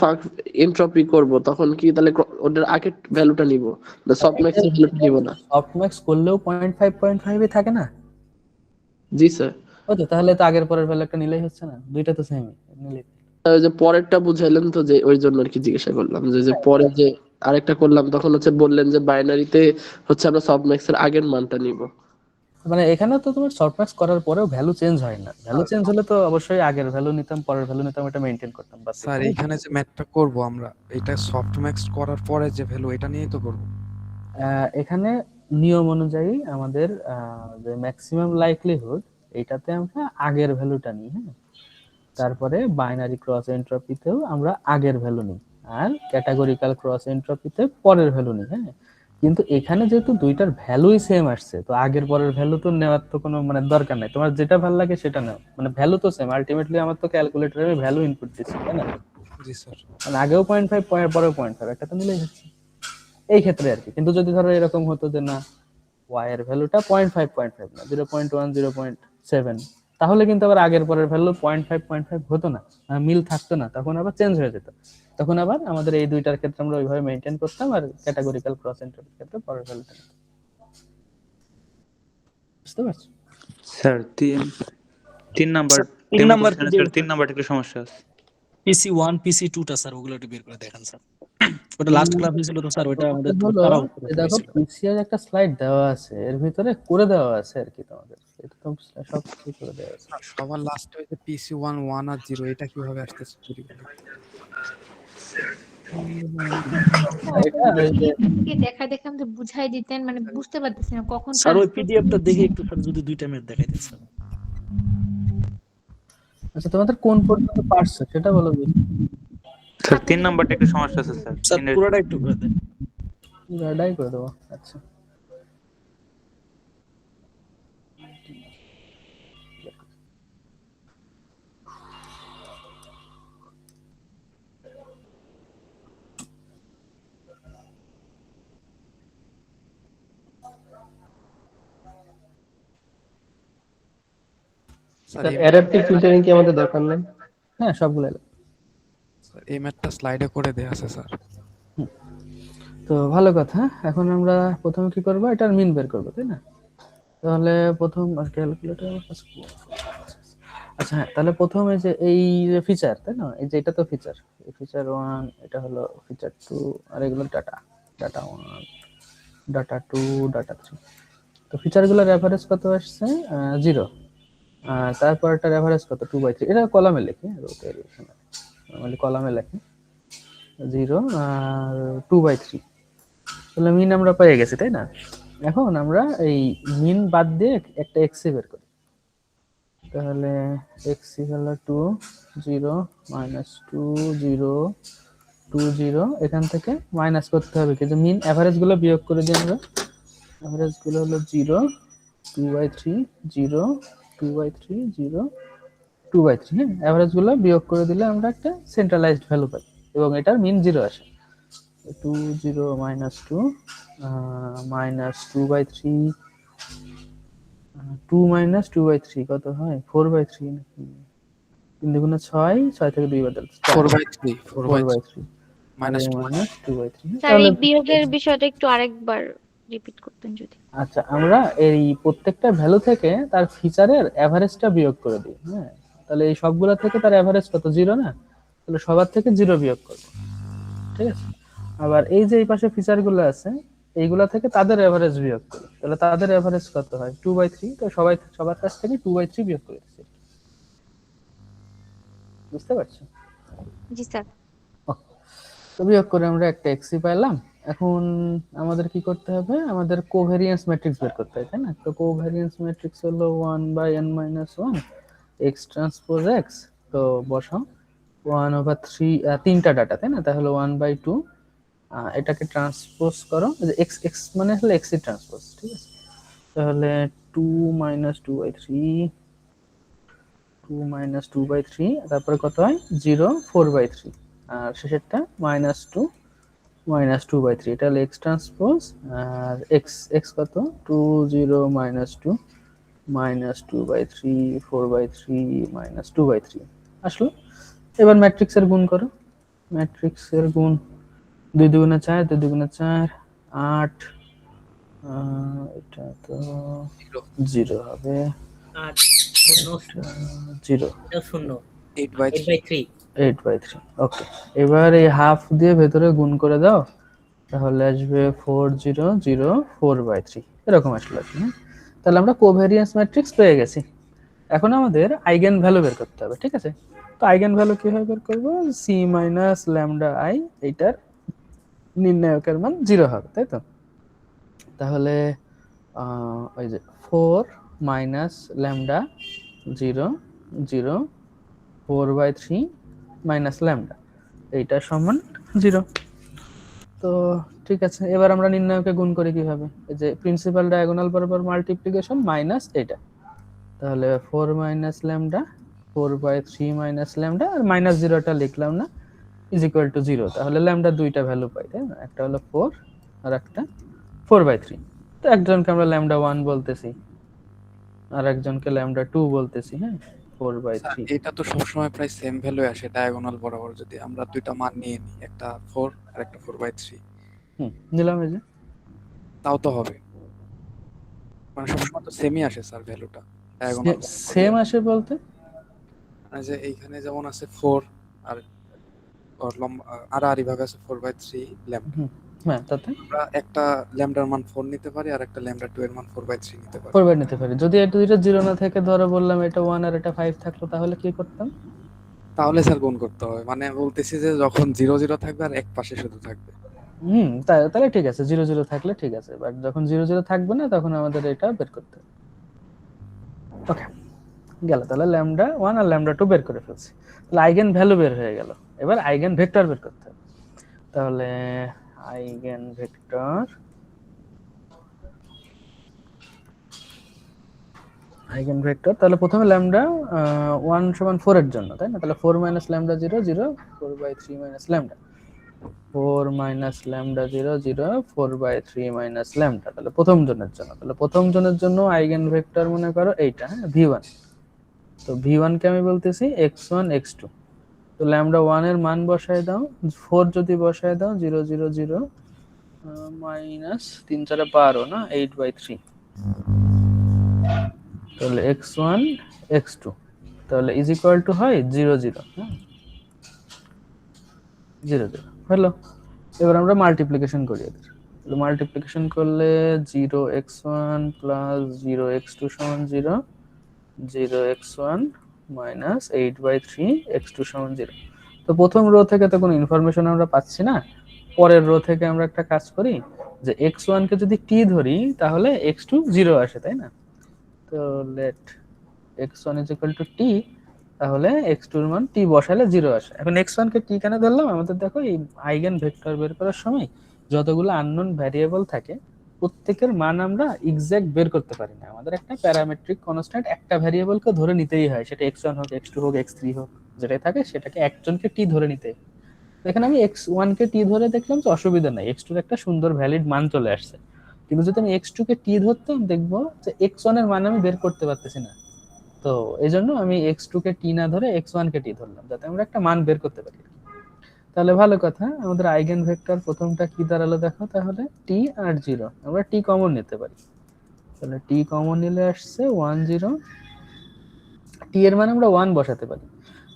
[SPEAKER 12] এনট্রপি করব তখন কি তাহলে ওটার আগের ভ্যালুটা নিব না সফট ম্যাক্স এর ভ্যালুটা নিব না?
[SPEAKER 2] সফট ম্যাক্স করলেও 0.5 ই থাকে না?
[SPEAKER 12] জি স্যার।
[SPEAKER 2] ও তো তাহলে তো আগের পরের ভ্যালু একটা নিলেই হচ্ছে না, দুইটা তো সেমই নিলেই।
[SPEAKER 12] ওই যে পরেরটা বুঝাইলেন তো, যে ওই জন্য আর কি জিজ্ঞাসা করলাম, যে পরে যে আরেকটা করলাম তখন হচ্ছে বললেন যে বাইনারিতে হচ্ছে আমরা সফট ম্যাক্স এর আগের মানটা নিব,
[SPEAKER 2] মানে এখানে তো তোমার সফট ম্যাক্স করার পরেও ভ্যালু চেঞ্জ হয় না, ভ্যালু চেঞ্জ হলে তো অবশ্যই আগের ভ্যালু নিতাম পরের ভ্যালু নিতাম, এটা মেইনটেইন করতাম। বাস
[SPEAKER 13] স্যার এখানে যে ম্যাথটা করব আমরা, এটা সফট ম্যাক্স করার পরে যে ভ্যালু এটা নিয়েই তো করব।
[SPEAKER 2] এখানে নিয়ম অনুযায়ী আমাদের যে ম্যাক্সিমাম লাইকলিহুড এইটাতে আমরা আগের ভ্যালুটা নিই, হ্যাঁ, তারপরে বাইনারি ক্রস এনট্রপিতেও আমরা আগের ভ্যালু নিই, আর ক্যাটাগরিক্যাল ক্রস এনট্রপিতে পরের ভ্যালু নিই, হ্যাঁ। কিন্তু এখানে যেহেতু দুইটার ভ্যালুই সেম আসছে, তো আগের পরের ভ্যালু তো নেওয়ার তো কোনো মানে দরকার নাই, তোমার যেটা ভালো লাগে সেটা নাও, মানে ভ্যালু তো সেম, আলটিমেটলি আমার তো ক্যালকুলেটরে আমি ভ্যালু ইনপুট দিচ্ছি, তাই না?
[SPEAKER 13] জি স্যার।
[SPEAKER 2] মানে আগেও 0.5 পরেও 0.5, একটা তো মিলেই যাচ্ছে এই ক্ষেত্রে আর কি। কিন্তু যদি ধরো এরকম হতো যে না y এর ভ্যালুটা 0.5 না 0.1 0.7, তাহলে কিন্তু আবার আগের পরের ভ্যালু 0.5 হতো না, মিল থাকতো না, তখন আবার চেঞ্জ হয়ে যেত, তখন আবার আমাদের এই দুইটার ক্ষেত্রে আমরা ওইভাবে মেইনটেইন করতাম, আর ক্যাটাগরিক্যাল ক্রস এন্ট্রির ক্ষেত্রে পরের ভ্যালুটা নিতাম। বুঝতে পারছো
[SPEAKER 15] স্যার 3 নাম্বার
[SPEAKER 1] 3 নাম্বার
[SPEAKER 15] স্যার 3 নাম্বারটা একটু সমস্যা আছে।
[SPEAKER 1] পিসি 1 পিসি 2 টা স্যার ওগুলো একটু বের করে দেখেন স্যার, ওটা লাস্ট ক্লাস হয়েছিল তো স্যার, ওটা আমাদের
[SPEAKER 2] হলো দেখো পিসিআর একটা স্লাইড দেওয়া আছে, এর ভিতরে করে দেওয়া আছে আর কি, তোমাদের এটা তো সব কিছু করে দেওয়া আছে।
[SPEAKER 13] সবার লাস্টে ওই যে পিসি 1 1 আর 0 এটা কিভাবে আসতেছে চুরি করে?
[SPEAKER 10] দেখা দেখা আমাদের বুঝাই দিতেন, মানে বুঝতে পারতেছি না কখন
[SPEAKER 1] স্যার ওই পিডিএফটা দেখে একটু স্যার যদি দুইটা ম্যাথ দেখাইতেন স্যার।
[SPEAKER 2] আচ্ছা তোমাদের কোন পর্যন্ত পারছো সেটা বলো।
[SPEAKER 15] স্যার 3 নাম্বারটা একটু সমস্যা আছে স্যার।
[SPEAKER 1] স্যার পুরোটা একটু করে দেন।
[SPEAKER 2] পুরোটাই করে দেবো। আচ্ছা
[SPEAKER 12] স্যার অ্যাডাপটিভ ফিল্টারিং কি আমাদের দরকার নাই?
[SPEAKER 2] হ্যাঁ সবগুলো
[SPEAKER 13] স্যার এই ম্যাথটা স্লাইডে করে দেয়া আছে স্যার।
[SPEAKER 2] তো ভালো কথা। এখন আমরা প্রথমে কি করব, এটার মিন বের করব, তাই না? তাহলে প্রথম ক্যালকুলেটর আমার কাছে আচ্ছা হ্যাঁ, তাহলে প্রথমে যে এই যে ফিচার, তাই না, এই যে এটা তো ফিচার, এই ফিচার 1, এটা হলো ফিচার 2, আর এগুলো ডাটা, ডাটা 1, ডাটা 2, ডাটা 3। তো ফিচারগুলোর এভারেজ কত আসছে? 0। তারপর এটার এভারেজ কত? 2/3। এটা কলামে লিখি, রোতে এখানে নরমালি কলামে লিখি 0 আর 2/3। তাহলে মিন আমরা পেয়ে গেছি, তাই না? এখন আমরা এই মিন বাদ দিয়ে একটা এক্সি বের করি। তাহলে এক্সি হলো 2 0 -2 0 2 0। এখান থেকে মাইনাস করতে হবে কি, যে মিন এভারেজ গুলো বিয়োগ করে দিই আমরা। এভারেজ গুলো হলো 0 2/3 0 2/3 0 2/3। হ্যাঁ, এভারেজ গুলো বিয়োগ করে দিলে আমরা একটা সেন্ট্রালাইজড ভ্যালু পাই এবং এটার মিন 0 আসে। 2 0 -2 -2/3 2 - 2/3 কত হয়? 4/3 নাকি? 3 দুগুণে 6, 6 থেকে 2 বাদ দিলে
[SPEAKER 13] 4/3
[SPEAKER 2] 4/3
[SPEAKER 13] মাইনাস 2
[SPEAKER 2] 2/3।
[SPEAKER 8] স্যার এই বিয়োগের বিষয়টা একটু আরেকবার রিপিট করতেন যদি।
[SPEAKER 2] আচ্ছা, আমরা এই প্রত্যেকটা ভ্যালু থেকে তার ফিচারের এভারেজটা বিয়োগ করে দিই। হ্যাঁ, তাহলে এই সবগুলা থেকে তার এভারেজ কত? 0 না? তাহলে সবার থেকে 0 বিয়োগ করব। ঠিক আছে? আবার এই যে এই পাশে ফিচারগুলো আছে, এইগুলা থেকে তাদের এভারেজ বিয়োগ করি। তাহলে তাদের এভারেজ কত হয়? 2/3। তো সবার কাছ থেকে 2/3 বিয়োগ করে দিচ্ছি। বুঝতে পারছো?
[SPEAKER 8] জি স্যার।
[SPEAKER 2] তো বিয়োগ করে আমরা একটা এক্সি পাইলাম। এখন আমাদের কি করতে হবে? আমাদের কোভ্যারিয়েন্স ম্যাট্রিক্স বের করতে হবে, তাই না? তো কোভ্যারিয়েন্স ম্যাট্রিক্স হলো 1/n-1 x ট্রান্সপোজ x। তো বসাও 1/3, তিনটা ডাটা, তাই না? তাহলে 1/2। এটাকে ট্রান্সপোজ করো, যে x x মানে হলো x এর ট্রান্সপোজ, ঠিক আছে? তাহলে 2 - 2/3 2 - 2/3, তারপরে কত হয়? 0 4/3, আর শেষেরটা -2 -2/3। এটা হলো x ট্রান্সপোজ। আর x x কত? 2 0 -2 -2/3 4/3 -2/3 আসলো। এবার ম্যাট্রিক্সের গুণ করো। ম্যাট্রিক্সের গুণ 2 দুগুণে 4 2 দুগুণে 4 8। এটা তো 0 হবে,
[SPEAKER 9] 8 0
[SPEAKER 2] 0
[SPEAKER 9] 0
[SPEAKER 13] 8/3
[SPEAKER 2] 8/3। ওকে, এবার এই হাফ দিয়ে ভেতরে গুণ করে দাও, তাহলে আসবে 4 0 0 4/3, এরকম আসলো আর কি। হ্যাঁ, তাহলে আমরা কোভ্যারিয়েন্স ম্যাট্রিক্স পেয়ে গেছি। এখন আমাদের আইগেন ভ্যালু বের করতে হবে, ঠিক আছে? তো আইগেন ভ্যালু কিভাবে বের করব? c - λi, এইটার নির্ণায়কের মান 0 হবে, তাই তো? তাহলে ওই যে 4 - λ 0 0 4/3 - λ, এইটা সমান 0। তো ঠিক আছে, এবার আমরা নির্ণায়কে গুণ করি কিভাবে? এই যে প্রিন্সিপাল ডায়াগোনাল বরাবর মাল্টিপ্লিকেশন মাইনাস এটা। তাহলে 4 - λ 4/3 - λ, আর -0টা লিখলাম না, ইজ ইকুয়াল টু 0। তাহলে ল্যামডা দুইটা ভ্যালু পাই, তাই না? একটা হলো 4 আর একটা 4/3। তো একজনকে আমরা λ 1 বলতেছি আর একজনকে λ 2 বলতেছি। হ্যাঁ, 4/3।
[SPEAKER 13] এটা তো সবসময় প্রায় সেম ভ্যালু আসে ডায়াগোনাল বরাবর, যদি আমরা দুইটা মান নিয়ে নিই, একটা 4 আর একটা 4/3,
[SPEAKER 2] নিলাম এই যে,
[SPEAKER 13] তাও তো হবে। মানে সবসময় তো সেমই আসে স্যার ভ্যালুটা ডায়াগোনাল।
[SPEAKER 2] সেম আসে বলতে
[SPEAKER 13] মানে যে এইখানে যেমন আছে 4 আর ওর লম্বা আড়াআড়ি ভাগ আছে 4/3 ল্যামডা।
[SPEAKER 2] হ্যাঁ, তাতে
[SPEAKER 13] আমরা একটা ল্যামডার মান 4 নিতে পারি আর একটা ল্যামডা 2 এর মান 4/3 নিতে পারি।
[SPEAKER 2] 4/3 নিতে পারি। যদি এটা দুইটা 0 না থেকে ধরো বললাম এটা 1 আর এটা 5 থাকলো, তাহলে কি করতাম?
[SPEAKER 13] তাহলে স্যার গুণ করতে হবে। মানে বলতেছি যে যখন 0 0 থাকবে আর এক পাশে শুধু থাকবে।
[SPEAKER 2] তাহলে ঠিক আছে, 0 0 থাকলে ঠিক আছে, বাট যখন 0 0 থাকবে না তখন আমাদের এটা বের করতে হবে। ওকে, গেল। তাহলে ল্যামডা 1 আর ল্যামডা 2 বের করে ফেলছি। তাহলে আইগেন ভ্যালু বের হয়ে গেল। এবার আইগেন ভেক্টর বের করতে হবে। তাহলে আইগেন ভেক্টর তাহলে প্রথমে ল্যামডা 1 সমান 4 এর জন্য, তাই না? তাহলে 4 - λ 0 0 4/3 - λ, 4 - λ 0 0 4/3 - λ। তাহলে প্রথম জনের জন্য, তাহলে প্রথম জনের জন্য আইগেন ভেক্টর মনে করো এইটা, হ্যাঁ, v1। তো v1 কে আমি বলতেছি x1 x2। তো λ 1 এর মান বসায় দাও, 4 যদি বসায় দাও 0 0 0 মাইনাস 3 4 12 না 8/3। তাহলে x1 x2, তাহলে ইজ ইকুয়াল টু হয় 0 0, হ্যাঁ 0 0 হলো। এবার আমরা মাল্টিপ্লিকেশন করি এদের। তাহলে মাল্টিপ্লিকেশন করলে 0x1 প্লাস 0x2 সমান 0, 0x1 মাইনাস 8/3 x2 সমান 0। তো প্রথম রো থেকে তো কোনো ইনফরমেশন আমরা পাচ্ছি না, পরের রো থেকে আমরা একটা কাজ করি যে x1 কে যদি t ধরি তাহলে x2 0 আসে, তাই না? তো late x1 is equal to t, তাহলে x2 এর মান t বসালে 0 আসে। এখন x1 কে t কেন ধরলাম? আমাদের দেখো এই আইগেন ভেক্টর বের করার সময় যতগুলো আননোন ভ্যারিয়েবল থাকে প্রত্যেকের মান আমরা এক্সাক্ট বের করতে পারি না, আমাদের একটা প্যারামেট্রিক কনস্ট্যান্ট একটা ভ্যারিয়েবলকে ধরে নিতেই হয়, সেটা x1 হোক x2 হোক x3 হোক যেটাই থাকে সেটাকে একজনকে t ধরে নিতে হয়। এখানে আমি x1 কে t ধরে দেখলাম যে অসুবিধা নাই, x2 এর একটা সুন্দর ভ্যালিড মান চলে আসছে। কিন্তু যদি আমি x2 কে t ধরতাম দেখবো যে x1 এর মান আমি বের করতে পারতেছি না, তো এইজন্য আমি x2 কে t না ধরে x1 কে t ধরলাম যাতে আমরা একটা মান বের করতে পারি। তাহলে ভালো কথা, আমাদের আইগেন ভেক্টর প্রথমটা কি দাঁড়ালো দেখো, তাহলে t আর 0, আমরা t কমন নিতে পারি। তাহলে t কমন নিলে আসছে 1 0, t এর মান আমরা 1 বসাতে পারি।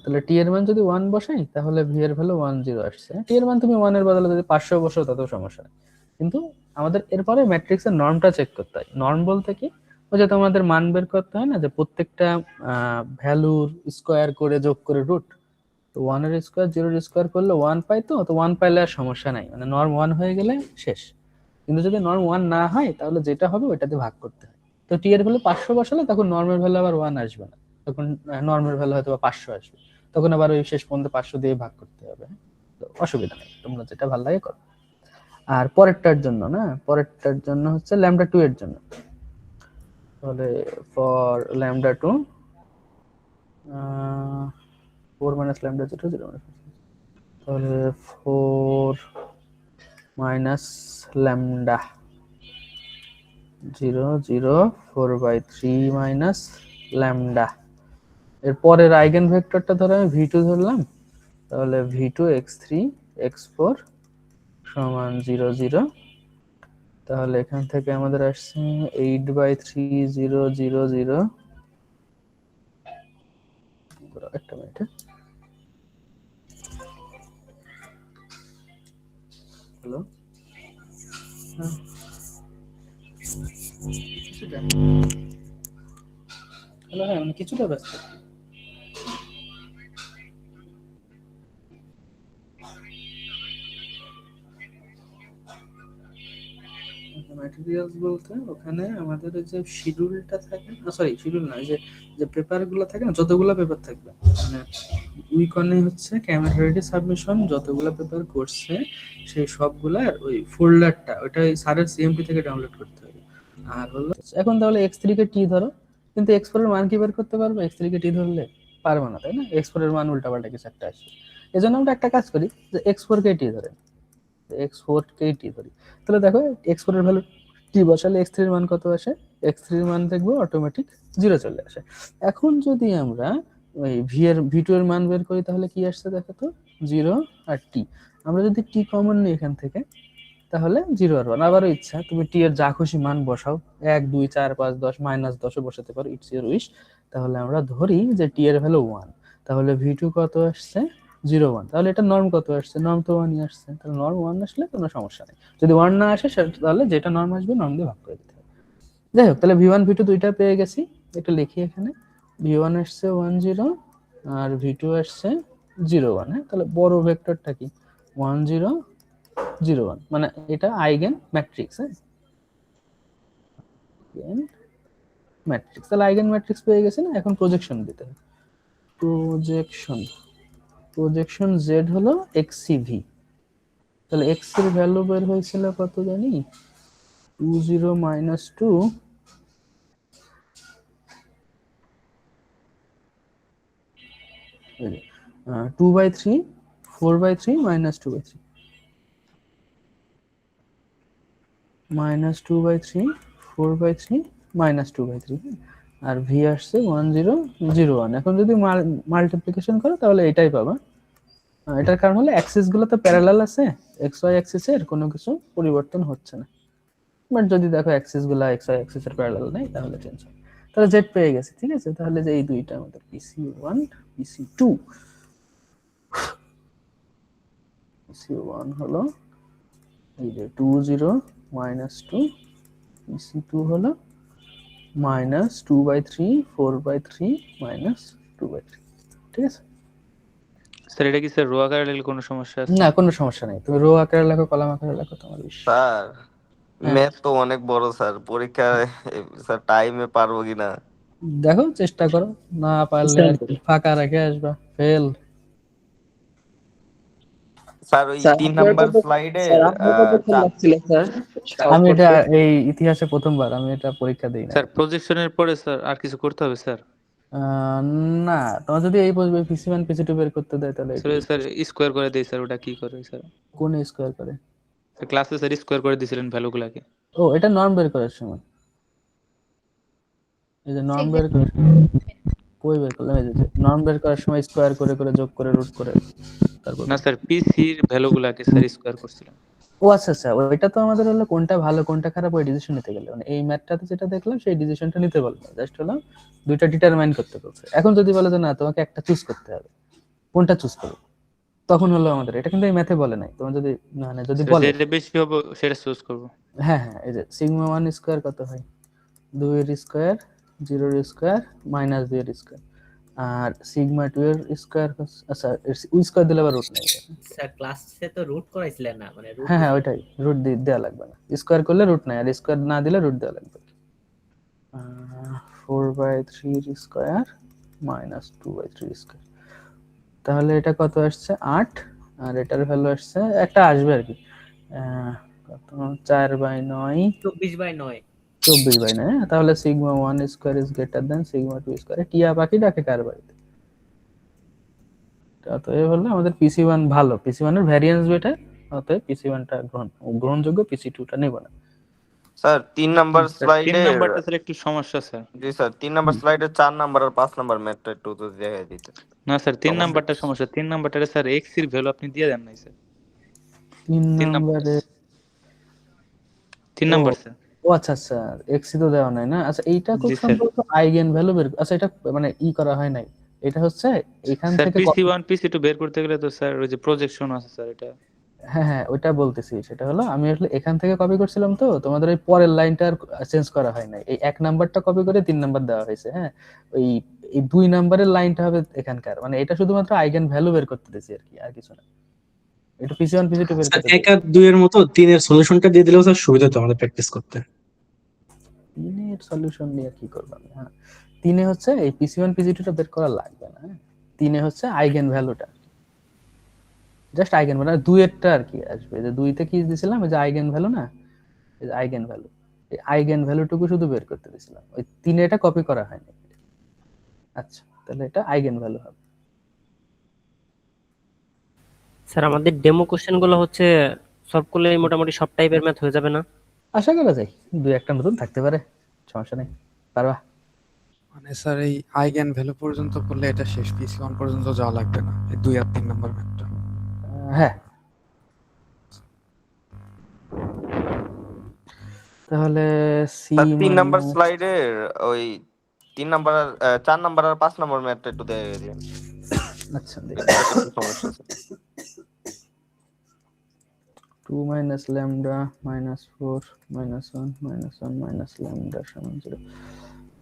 [SPEAKER 2] তাহলে t এর মান যদি 1 বসাই তাহলে v এর ভ্যালু 1 0 আসছে। t এর মান তুমি 1 এর বদলে যদি 500 বসাও তাতেও সমস্যা নেই, কিন্তু আমাদের এরপরে ম্যাট্রিক্সের নর্মটা চেক করতে হয়। নর্ম বলতে কি, ওই যে তোমাদের মান বের করতে হয় না যে প্রত্যেকটা ভ্যালুর স্কয়ার করে যোগ করে রুট, তো 1 এর স্কয়ার 0 এর স্কয়ার করলে 1 পাই, তো 1 পাইলে আর সমস্যা নাই, মানে নর্ম 1 হয়ে গেলে শেষ। কিন্তু যদি নর্ম 1 না হয় তাহলে যেটা হবে ওইটাতে ভাগ করতে হয়। তো t এর ভ্যালু 500 বসালে তখন নর্মের ভ্যালু আবার 1 আসবে না, তখন নর্মের ভ্যালু হয়তো 500 আসবে, তখন আবার ওই শেষ পর্যন্ত 500 দিয়ে ভাগ করতে হবে। তো অসুবিধা নেই, তোমরা যেটা ভালো লাগে করো। আর পরেরটার জন্য না, পরেরটার জন্য হচ্ছে ল্যামডা 2 এর জন্য, তাহলে for lambda 2 4 minus lambda 0 0 minus, তাহলে 4 minus lambda 0 0 4/3 minus lambda। এর পরের আইগেন ভেক্টরটা ধরে আমি v2 ধরলাম, তাহলে v2 x3 x4 সমান 0 0। তাহলে এখান থেকে আমাদের আসছে 8/3 0 0 0, একটা মিনিট, হ্যালো হ্যালো, হ্যাঁ মানে কিছুটা ব্যস্ত। ম্যাটেরিয়ালস বলতে ওখানে আমাদের যে শিডিউলটা থাকে, সরি শিডিউল না, যে পেপারগুলো থাকে না, যতগুলো পেপার থাকবে মানে উইকনে হচ্ছে ক্যামেরা রেডি সাবমিশন যতগুলো পেপার করছে সেই সবগুলার ওই ফোল্ডারটা ওটা স্যারের সিএমপি থেকে ডাউনলোড করতে হবে। আর হলো এখন তাহলে x3 কে t ধরো, কিন্তু x4 এর মান কি বের করতে পারবে? x3 কে t ধরলে পারবে না, তাই না? x4 এর মান উল্টাপাল্টা কিছু একটা আসবে। এজন্য আমরা একটা কাজ করি যে x4 কে t ধরে, x4 কে t ধরি। তাহলে দেখো x4 এর ভ্যালু t বসালে x3 এর মান কত আসে? x3 এর মান দেখবো অটোমেটিক 0 চলে আসে। এখন যদি আমরা ওই v2 এর মান বের করি তাহলে কি আসছে দেখো তো, 0 আর t। আমরা যদি t কমন নিই এখান থেকে তাহলে 0 আর 1, আবারও ইচ্ছা তুমি t এর যা খুশি মান বসাও, 1 2 4 5 10 -10 ও বসাতে পারো, ইটস ইওর উইশ। তাহলে আমরা ধরি যে t এর ভ্যালু 1, তাহলে v2 কত আসছে 0 1, তাহলে এটা নর্ম কত আসছে? নর্ম তো 1ই আসছে, তাহলে নর্ম 1 আসলে কোনো সমস্যা নেই। যদি 1 না আসে তাহলে যেটা নর্ম আসবে নর্ম দিয়ে ভাগ করে দিতে হবে। যাই হোক, তাহলে v1 v2 দুইটা পেয়ে গেছি, এটা লিখি এখানে, v1 আসছে 1 0 আর v2 আসছে 0 1। হ্যাঁ, তাহলে বড় ভেক্টরটা কি 1 0 0 1, মানে এটা আইগেন ম্যাট্রিক্স। হ্যাঁ, আইগেন ম্যাট্রিক্স, তাহলে আইগেন ম্যাট্রিক্স পেয়ে গেছে না। এখন প্রজেকশন দিতে হবে, প্রজেকশন z হলো xcv। তাহলে x এর ভ্যালু বের হয়েছিল কত জানি, 2 0 - 2 2/3 4/3 -2/3 -2/3 4/3 -2/3, আর v আসছে 1 0 0 1। এখন যদি মাল্টিপ্লিকেশন করো তাহলে এটাই পাবা। এটার কারণ হলো অ্যাক্সিস গুলো তো প্যারালাল আছে, xy অ্যাক্সিসের কোনো কিছু পরিবর্তন হচ্ছে না। বাট যদি দেখো অ্যাক্সিস গুলো xy অ্যাক্সিসের প্যারালাল নাই তাহলে চেঞ্জ হয়। তাহলে জেড পেয়ে গেছে, ঠিক আছে। তাহলে যে এই দুইটা আমাদের PC1 PC2, PC1 হলো এই যে 20 -2, PC2 হলো -2/3 4/3 -2/3, ঠিক আছে।
[SPEAKER 15] স্যার এটা কি স্যার রো আকারে লিখলে কোনো সমস্যা আছে?
[SPEAKER 2] না, কোনো সমস্যা নেই, তুমি রো আকারে লেখো কলাম আকারে লেখো, তোমার বিষয়।
[SPEAKER 11] স্যার
[SPEAKER 2] হ্যাঁ।
[SPEAKER 11] ম্যাথ তো অনেক বড় স্যার, পরীক্ষায় স্যার টাইমে পারবো কিনা।
[SPEAKER 2] দেখো চেষ্টা করো, না পারলে আর কি ফাঁকা রেখে আসবা, ফেল।
[SPEAKER 11] স্যার ওই 3 নাম্বার স্লাইডে
[SPEAKER 2] আমি এটা এই ইতিহাসে প্রথমবার আমি এটা পরীক্ষা দেই না।
[SPEAKER 15] স্যার প্রজেকশনের পরে স্যার আর কিছু করতে হবে স্যার?
[SPEAKER 2] না, তোমার যদি এই বলবে PC1 PC2 বের করতে দেয় তাহলে
[SPEAKER 15] স্যার স্কোয়ার করে দেই স্যার, ওটা কি করে স্যার?
[SPEAKER 2] কোন স্কোয়ার করে?
[SPEAKER 15] স্যার ক্লাসে স্যার স্কোয়ার করে দিয়েছিলেন ভ্যালুগুলোকে।
[SPEAKER 2] ও, এটা নর্ম বের করার সময়, এই যে নর্ম বের করে কই বের করলাম, এই যে নর্ম বের করার সময় স্কোয়ার করে করে যোগ করে রুট করে তারপর।
[SPEAKER 15] না স্যার পিসির ভ্যালুগুলোকে স্যার স্কোয়ার করছিলাম।
[SPEAKER 2] ও আচ্ছা আচ্ছা, ওইটা তো আমাদের হলো কোনটা ভালো কোনটা খারাপ ওই ডিসিশন নিতে গেলে, মানে এই ম্যাথটাতে যেটা দেখলাম সেই ডিসিশনটা নিতে বলবো, জাস্ট হলো দুইটা ডিটারমাইন করতে বলছে। এখন যদি বলে যে না তোমাকে একটা চুজ করতে হবে, কোনটা চুজ করবে, তখন হলো আমাদের এটা কিন্তু এই ম্যাথে বলে নাই, তোমার যদি মানে যদি বলে
[SPEAKER 15] যেটা বেশি হবে সেটা চুজ করব।
[SPEAKER 2] হ্যাঁ হ্যাঁ, এই যে সিগমা 1 স্কয়ার কত হয়, 2 এর স্কয়ার 0 এর স্কয়ার -2 এর স্কয়ার, আর সিগমা 2 এর স্কয়ার, আচ্ছা ওই স্কয়ার দিলে আবার রুট নাই
[SPEAKER 9] স্যার ক্লাসে তো রুট করাইছিলেন না, মানে রুট।
[SPEAKER 2] হ্যাঁ হ্যাঁ, ওইটাই রুট দেওয়া লাগবে না, স্কয়ার করলে রুট নাই, আর স্কয়ার না দিলে রুট দেওয়া লাগবে। 4/3 এর স্কয়ার -2/3 স্কয়ার, তাহলে এটা কত আসছে 8, আর এটার ভ্যালু আসছে একটা আসবে আর কি, কত 4/9
[SPEAKER 9] 24/9
[SPEAKER 2] 24/9, তাহলে sigma 1 square is greater than sigma 2 square. টিয়া বাকি ডাকে কার বাড়িতে, অতএব হলো আমাদের PC1 ভালো, PC1 এর ভ্যারিয়েন্স বেটা, অতএব PC1 টা গ্রহণযোগ্য, PC2 টা নেব না।
[SPEAKER 11] স্যার 3 নাম্বার স্লাইডে
[SPEAKER 15] 3 নাম্বারটা স্যার একটু সমস্যা স্যার।
[SPEAKER 11] জি স্যার 3 নাম্বার স্লাইডে 4 নাম্বার আর 5 নাম্বার ম্যাথটা একটু তো দেখাই দিতে।
[SPEAKER 15] না স্যার 3 নাম্বারটা সমস্যা, 3 নাম্বারটারে স্যার x এর ভ্যালু আপনি দিয়ে দেন নাই স্যার।
[SPEAKER 2] 3 নম্বরে
[SPEAKER 15] 3 নাম্বার স্যার।
[SPEAKER 2] ও আচ্ছা আচ্ছা, x তো দেওয়া নাই না, আচ্ছা এইটা খুব সম্ভবত আইগেন ভ্যালু বের, আচ্ছা এটা মানে করা হয় নাই, এটা হচ্ছে এখান থেকে
[SPEAKER 15] PC1 PC2 বের করতে গেলে তো স্যার ওই যে প্রজেকশন আছে স্যার, এটা
[SPEAKER 2] হ্যাঁ হ্যাঁ ওইটা বলতেছি, সেটা হলো আমি আসলে এখান থেকে কপি করছিলাম, তো তোমাদের এই পরের লাইনটা আর চেঞ্জ করা হয় নাই, এই 1 নাম্বারটা কপি করে 3 নাম্বার দেওয়া হয়েছে। হ্যাঁ, ওই এই 2 নাম্বারের লাইনটা হবে এখানকার, মানে এটা শুধুমাত্র আইগেন ভ্যালু বের করতে দিয়েছি আর কি, আর কিছু না। এটা PC1 PC2 বের করতে
[SPEAKER 4] 1 আর 2 এর মতো 3 এর সলিউশনটা দিয়ে দিলেও স্যার সুবিধা হতো আমাদের প্র্যাকটিস করতে।
[SPEAKER 2] 3 এর সলিউশন নিয়ে কি করব আমি? হ্যাঁ, 3 এ হচ্ছে এই PC1 PC2 টা বের করা লাগবে না, হ্যাঁ 3 এ হচ্ছে আইগেন ভ্যালুটা, জাস্ট আইগেন ভ্যালু, 2 এরটা আর কি আসবে, যে 2 তে কি দিছিলাম, এই যে আইগেন ভ্যালু না, এই যে আইগেন ভ্যালু, এই আইগেন ভ্যালুটুকু শুধু বের করতে দিছিলাম, ওই 3 এটা কপি করা হয়নি। আচ্ছা, তাহলে এটা আইগেন ভ্যালু হবে।
[SPEAKER 9] স্যার আমাদের ডেমো কোশ্চেন গুলো হচ্ছে সলভ করলে মোটামুটি সব টাইপের ম্যাথ হয়ে যাবে না?
[SPEAKER 2] আশা করা যায় 2-1টা নতুন থাকতে পারে, সমস্যা নেই, পারবা।
[SPEAKER 13] মানে স্যার এই আইগেন ভ্যালু পর্যন্ত করলে এটা শেষ, PC1 পর্যন্ত যাওয়া লাগবে না, এই 2 আর 3 নাম্বার ম্যাথটা।
[SPEAKER 2] হ্যাঁ, তাহলে সি
[SPEAKER 11] 3 নাম্বার স্লাইডের ওই 3 নাম্বার আর 4 নাম্বার আর 5 নাম্বার ম্যাথটা একটু দেখাই দিন।
[SPEAKER 2] আচ্ছা দেখি,
[SPEAKER 11] সমস্যা আছে।
[SPEAKER 2] 2 minus lambda minus 4 minus 1 minus 1 minus lambda সমান 0,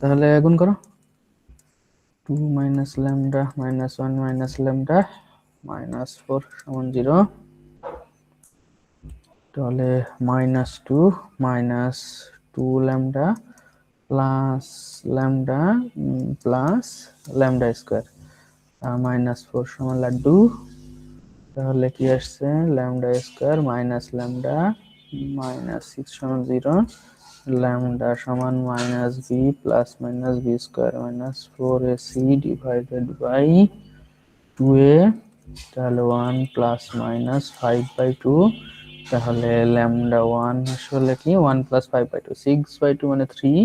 [SPEAKER 2] তাহলে গুণ করো, 2 minus lambda minus 1 minus lambda minus 4 সমান 0, তাহলে -2 minus 2 lambda plus lambda plus lambda square -4 সমান লাড্ডু, তাহলে কি আসছে lambda square minus lambda -6 সমান 0, lambda সমান -b plus -b square minus 4ac divided by 2a, তাহলে 1 plus minus 5/2, তাহলে lambda 1 আসলে কি 1 plus 5/2, 6/2 মানে 3,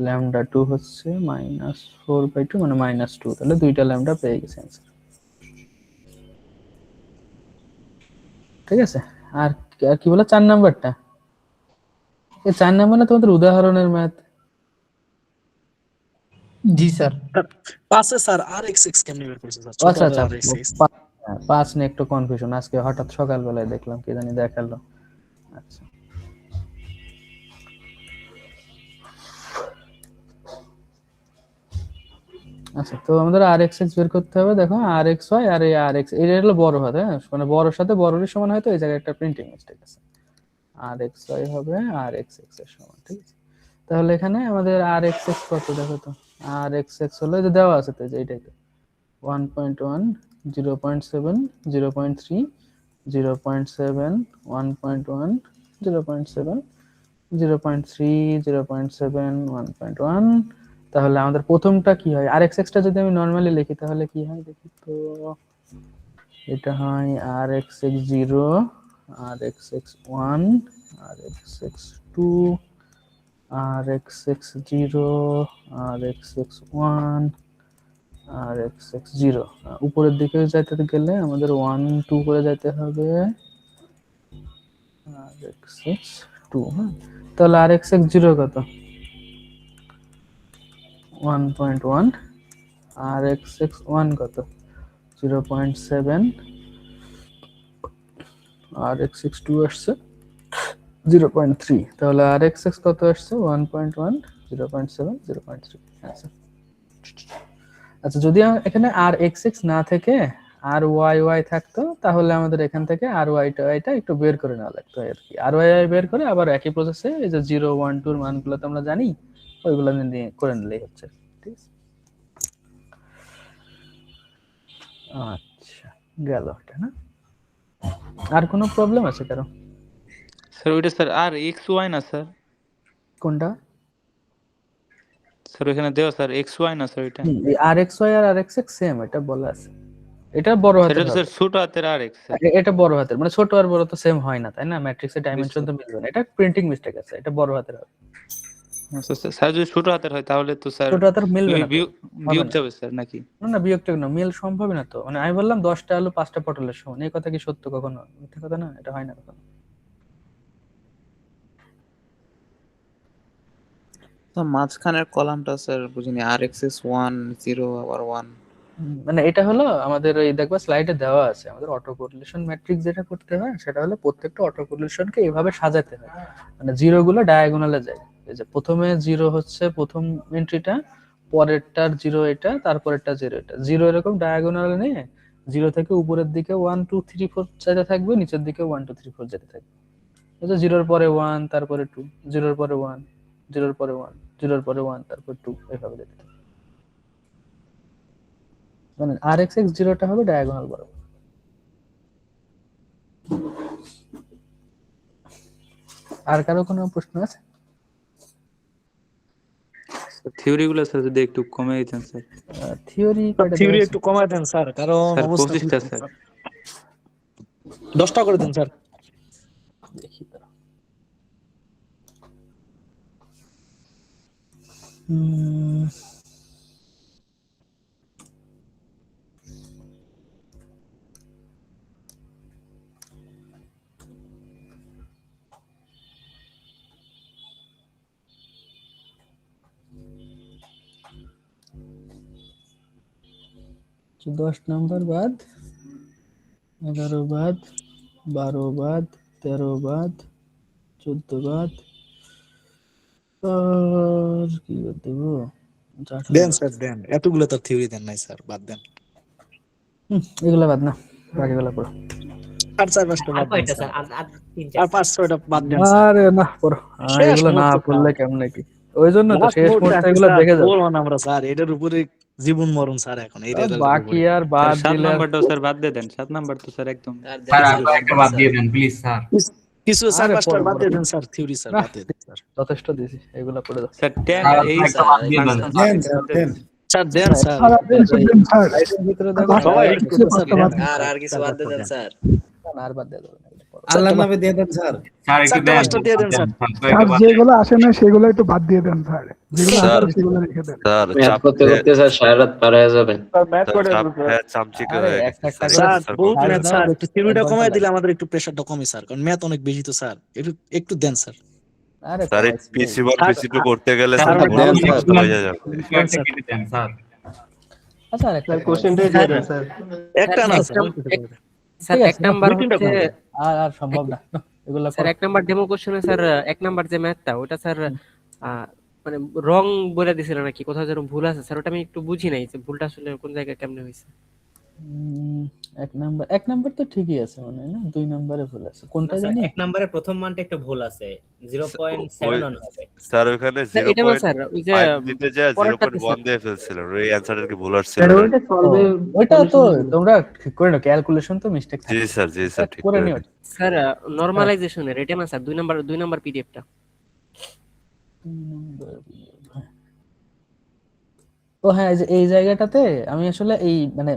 [SPEAKER 2] lambda 2 হচ্ছে -4/2 মানে -2, তাহলে দুইটা lambda পেয়ে গেছে आंसर। ঠিক আছে, আর কি বলে 4 নাম্বারটা, এই 4 নাম্বার না তোমাদের উদাহরণের ম্যাথ,
[SPEAKER 16] জি স্যার।
[SPEAKER 1] পাঁচে স্যার আর এক্স এক্স কেমনে বের করছে স্যার? ছোট
[SPEAKER 2] আচ্ছা
[SPEAKER 1] হাতের
[SPEAKER 2] আচ্ছা,
[SPEAKER 1] আর এক্স এক্স।
[SPEAKER 2] 5 নিয়ে একটু কনফিউশন, আজকে হঠাৎ সকালবেলায় দেখলাম কি জানি দেখালো। আচ্ছা আচ্ছা, তো আমাদের আর এক্স এক্স বের করতে হবে। দেখো আর এক্স ওয়াই আর এই আর এক্স, এটা হলো বড় হাত, হ্যাঁ মানে বড়র সাথে বড়রই সমান হয়, তো এই জায়গায় একটা প্রিন্টিং মিস্টেক আছে। আর এক্স ওয়াই হবে আর এক্স এক্স এর সমান, ঠিক আছে। তাহলে এখানে আমাদের আর এক্স এক্স কত দেখো তো, আর এক্স এক্স হলো এই যে দেওয়া আছে, তো এই যে এইটাই তো 1.1 0.7 0.3 0.7 1.1 0.7 0.3 0.7 1.1। তাহলে আমাদের প্রথমটা কি হয়, আর এক্স এক্সটা যদি আমি নরমালি লিখি তাহলে কি হয় দেখি তো, এটা হয় আর এক্স এক্স 0 আর এক্স এক্স 1 আর এক্স এক্স 2 আর এক্স এক্স 0 আর এক্স এক্স 1 আর এক্স এক্স 0। উপরের দিকে যাইতে গেলে আমাদের 1 2 করে যাইতে হবে আর এক্স এক্স 2। হ্যাঁ, তাহলে আর এক্স এক্স 0 কত, 1.1 আর এক্স এক্স 1 কত 0.7 আর এক্স এক্স 2 আসছে 0.3। তাহলে আর এক্স এক্স কত আসছে 1.1 0.7 0.3। আচ্ছা আচ্ছা, যদি এখানে আর এক্স এক্স না থেকে আর ওয়াই ওয়াই থাকতো তাহলে আমাদের এখান থেকে আর ওয়াইটা একটু বের করে নেওয়া লাগতো আর কি। আর ওয়াই বের করে আবার একই প্রসেসে এই যে 0 1 2 এর মানগুলো তো আমরা জানি, ওইগুলো নিয়ে করে নিলেই হচ্ছে, ঠিক আছে। আচ্ছা গেল এটা না, আর কোনো প্রবলেম আছে কারো?
[SPEAKER 15] স্যার ওইটা স্যার আর এক্স ওয়াই না স্যার?
[SPEAKER 2] কোনটা
[SPEAKER 15] স্যার ওখানে দেওয়া স্যার এক্স ওয়াই না স্যার এটা?
[SPEAKER 2] এই আর এক্স ওয়াই আর এক্স এক্স সেম, এটা বলা আছে। এটা বড়
[SPEAKER 15] সেটা
[SPEAKER 2] হাতের
[SPEAKER 15] তো স্যার ছোট হাতের আর এক্স স্যার।
[SPEAKER 2] এটা বড় হাতের, মানে ছোট আর বড় তো সেম হয় না, তাই না? ম্যাট্রিক্সের ডাইমেনশন তো মিলবে না, এটা প্রিন্টিং মিস্টেক আছে, এটা বড় হাতের হবে।
[SPEAKER 15] আচ্ছা স্যার যদি ছোট হাতের হয় তাহলে তো স্যার
[SPEAKER 2] ছোট হাতের মিলবে না,
[SPEAKER 15] বিয়োগ যাবে স্যার নাকি?
[SPEAKER 2] না না, বিয়োগ টেক না, মিল সম্ভব না তো। মানে আমি বললাম 10টা আলু 5টা পটলের সমান, এই কথা কি সত্য কখনো? মিথ্যা কথা না, এটা হয় না কখনো।
[SPEAKER 14] তো মাঝখানের কলামটা স্যার বুঝিনি, আর এক্সএস 1 0 আবার 1।
[SPEAKER 2] মানে এটা হলো আমাদের ওই দেখবা স্লাইডে দেওয়া আছে, আমাদের অটো কোরিলেশন ম্যাট্রিক্স যেটা করতে হয় সেটা হলো প্রত্যেকটা অটো কোরিলেশনকে এইভাবে সাজাতে হয়, মানে জিরো গুলো ডায়াগোনালে যায়। এই যে প্রথমে 0 হচ্ছে প্রথম এন্ট্রিটা, পরেরটার 0 এটা, তারপরেরটা 0 এটা, 0 এরকম ডায়াগোনালে নিয়ে 0 থেকে উপরের দিকে 1 2 3 4 যেতে থাকবে, নিচের দিকে 1 2 3 4 যেতে থাকবে। এই যে 0 এর পরে 1 তারপরে 2, 0 এর পরে 1 0 এর পরে 1 0 এর পরে 1 তারপর 2, এইভাবে যেতে থাকবে। মানে আর এক্স এক্স 0টা হবে ডায়াগোনাল বরাবর। আর কারো কোনো প্রশ্ন আছে?
[SPEAKER 15] থিওরি গুলো স্যার যদি একটু কমে দিতেন স্যার।
[SPEAKER 1] থিওরি একটু কমায় দেন স্যার, কারণ
[SPEAKER 15] স্যার
[SPEAKER 1] অবস্থা
[SPEAKER 15] 25টা স্যার।
[SPEAKER 1] 10টা করে দেন স্যার।
[SPEAKER 2] দেখি তো। तो 10 नंबर बाद 11 बाद 12 बाद 13 बाद 14 बाद और কি দেব,
[SPEAKER 1] দেন স্যার দেন, এতগুলো তো থিওরি দেন নাই স্যার, বাদ দেন।
[SPEAKER 2] এগুলা বাদ না, বাকিগুলা পড়ো।
[SPEAKER 1] আর 4-5টা বাদ দেন স্যার, আর 5-6টা বাদ দেন স্যার।
[SPEAKER 2] আরে না পড়ো, এগুলো না পড়লে কেমনে কি, ওইজন্য তো শেষ মুহূর্তে এগুলো দেখে যাও।
[SPEAKER 1] বলবো না আমরা স্যার, এটার উপরে জীবন মরণ স্যার এখন এই রেজাল্ট।
[SPEAKER 2] বাকি আর বাদ
[SPEAKER 15] স্যার 7
[SPEAKER 2] দিলে
[SPEAKER 15] নাম্বারটা স্যার বাদ দিয়ে দেন, 7 নাম্বার তো স্যার একদম
[SPEAKER 5] স্যার একটা বাদ দিয়ে দেন প্লিজ স্যার।
[SPEAKER 1] কিছু 4-5টা বাদ দিয়ে দেন স্যার, থিওরি স্যার বাদ দিয়ে দেন স্যার।
[SPEAKER 2] যথেষ্ট দিছি, এগুলা পড়ে দাও
[SPEAKER 15] স্যার 10 এই
[SPEAKER 1] স্যার দেন স্যার।
[SPEAKER 2] লাইটের ভিতরে দেখো
[SPEAKER 1] সবাই একটু
[SPEAKER 16] আর কিছু বাদ দিয়ে দেন স্যার।
[SPEAKER 2] আর বাদ দিয়ে দাও।
[SPEAKER 16] আল্লাহর নামে দিয়ে দেন স্যার।
[SPEAKER 5] স্যার একটু দেন,
[SPEAKER 1] দিয়ে দেন স্যার।
[SPEAKER 17] যেগুলো আসে না সেগুলো একটু বাদ দিয়ে দেন স্যার, যেগুলো আসে সেগুলো রেখে দেন।
[SPEAKER 3] স্যার
[SPEAKER 12] ম্যাথ করতে করতে স্যার সারারাত পার হয়ে যাবে।
[SPEAKER 3] চামচিকে
[SPEAKER 2] আরে
[SPEAKER 3] হয়ে
[SPEAKER 2] একটা
[SPEAKER 3] গেছে
[SPEAKER 2] একটা
[SPEAKER 1] স্যার
[SPEAKER 2] করে
[SPEAKER 1] বহুত ম্যাথ স্যার, একটু থিওরিটা
[SPEAKER 2] এক
[SPEAKER 1] কমায়
[SPEAKER 2] ঘন্টা
[SPEAKER 1] দিলে আমাদের একটু প্রেসারটা কমে স্যার, কারণ ম্যাথ অনেক বেশি তো স্যার, একটু দেন স্যার।
[SPEAKER 2] আরে
[SPEAKER 3] স্যার এই
[SPEAKER 2] কমাইছি ভাই।
[SPEAKER 3] PC1 PC2 করতে গেলে
[SPEAKER 4] স্যার,
[SPEAKER 3] স্যার
[SPEAKER 4] দেন
[SPEAKER 3] বহুত
[SPEAKER 4] স্যার।
[SPEAKER 3] কষ্ট হয়ে যাবে।
[SPEAKER 2] আচ্ছা আর একটা
[SPEAKER 12] কোশ্চেনটাই দিয়ে দেন স্যার।
[SPEAKER 1] একটা না
[SPEAKER 9] স্যার,
[SPEAKER 1] স্যার
[SPEAKER 9] স্যার
[SPEAKER 2] ঠিক
[SPEAKER 9] এক
[SPEAKER 2] আছে,
[SPEAKER 9] নাম্বার
[SPEAKER 1] দুই তিনটা
[SPEAKER 9] হচ্ছে
[SPEAKER 1] করবে।
[SPEAKER 2] আর সম্ভব না এগুলা
[SPEAKER 9] স্যার এক নাম্বার ডেমো কোশ্চেনে স্যার এক নাম্বার যে ম্যাথটা ওটা স্যার মানে রং বলে দিছিল নাকি কোথাও যেন ভুল আছে স্যার ওটা আমি একটু বুঝি নাই যে ভুলটা আসলে কোন জায়গায় কেমনে হয়েছে।
[SPEAKER 2] এক নাম্বার তো ঠিকই আছে মনে হয় না, 2 নম্বরে ভুল আছে কোনটা জানি।
[SPEAKER 16] এক নম্বরে প্রথম মানটা একটা ভুল আছে,
[SPEAKER 3] ওই
[SPEAKER 16] 0.71 হবে।
[SPEAKER 3] স্যার ওখানে
[SPEAKER 9] স্যার এটা না স্যার ওই যে
[SPEAKER 3] 0.5 দিতে যায়
[SPEAKER 9] পরেরটাতে
[SPEAKER 3] 0.1 দিয়ে ফেলছিলেন। ওই অ্যানসারটা কি ভুল আসছিল?
[SPEAKER 2] স্যার ওইটা সলভে ওইটা তো তোমরা ঠিক করে নাও, ক্যালকুলেশন তো মিস্টেক
[SPEAKER 3] জি
[SPEAKER 2] থাকে।
[SPEAKER 3] স্যার, জি স্যার, ঠিক
[SPEAKER 2] করে
[SPEAKER 3] করে
[SPEAKER 2] নিও।
[SPEAKER 3] নিন।
[SPEAKER 9] স্যার নরমালাইজেশনের এটা না স্যার 2 নাম্বার পিডিএফটা।
[SPEAKER 2] ও হ্যাঁ, এই জায়গাটাতে আমি আসলে এই মানে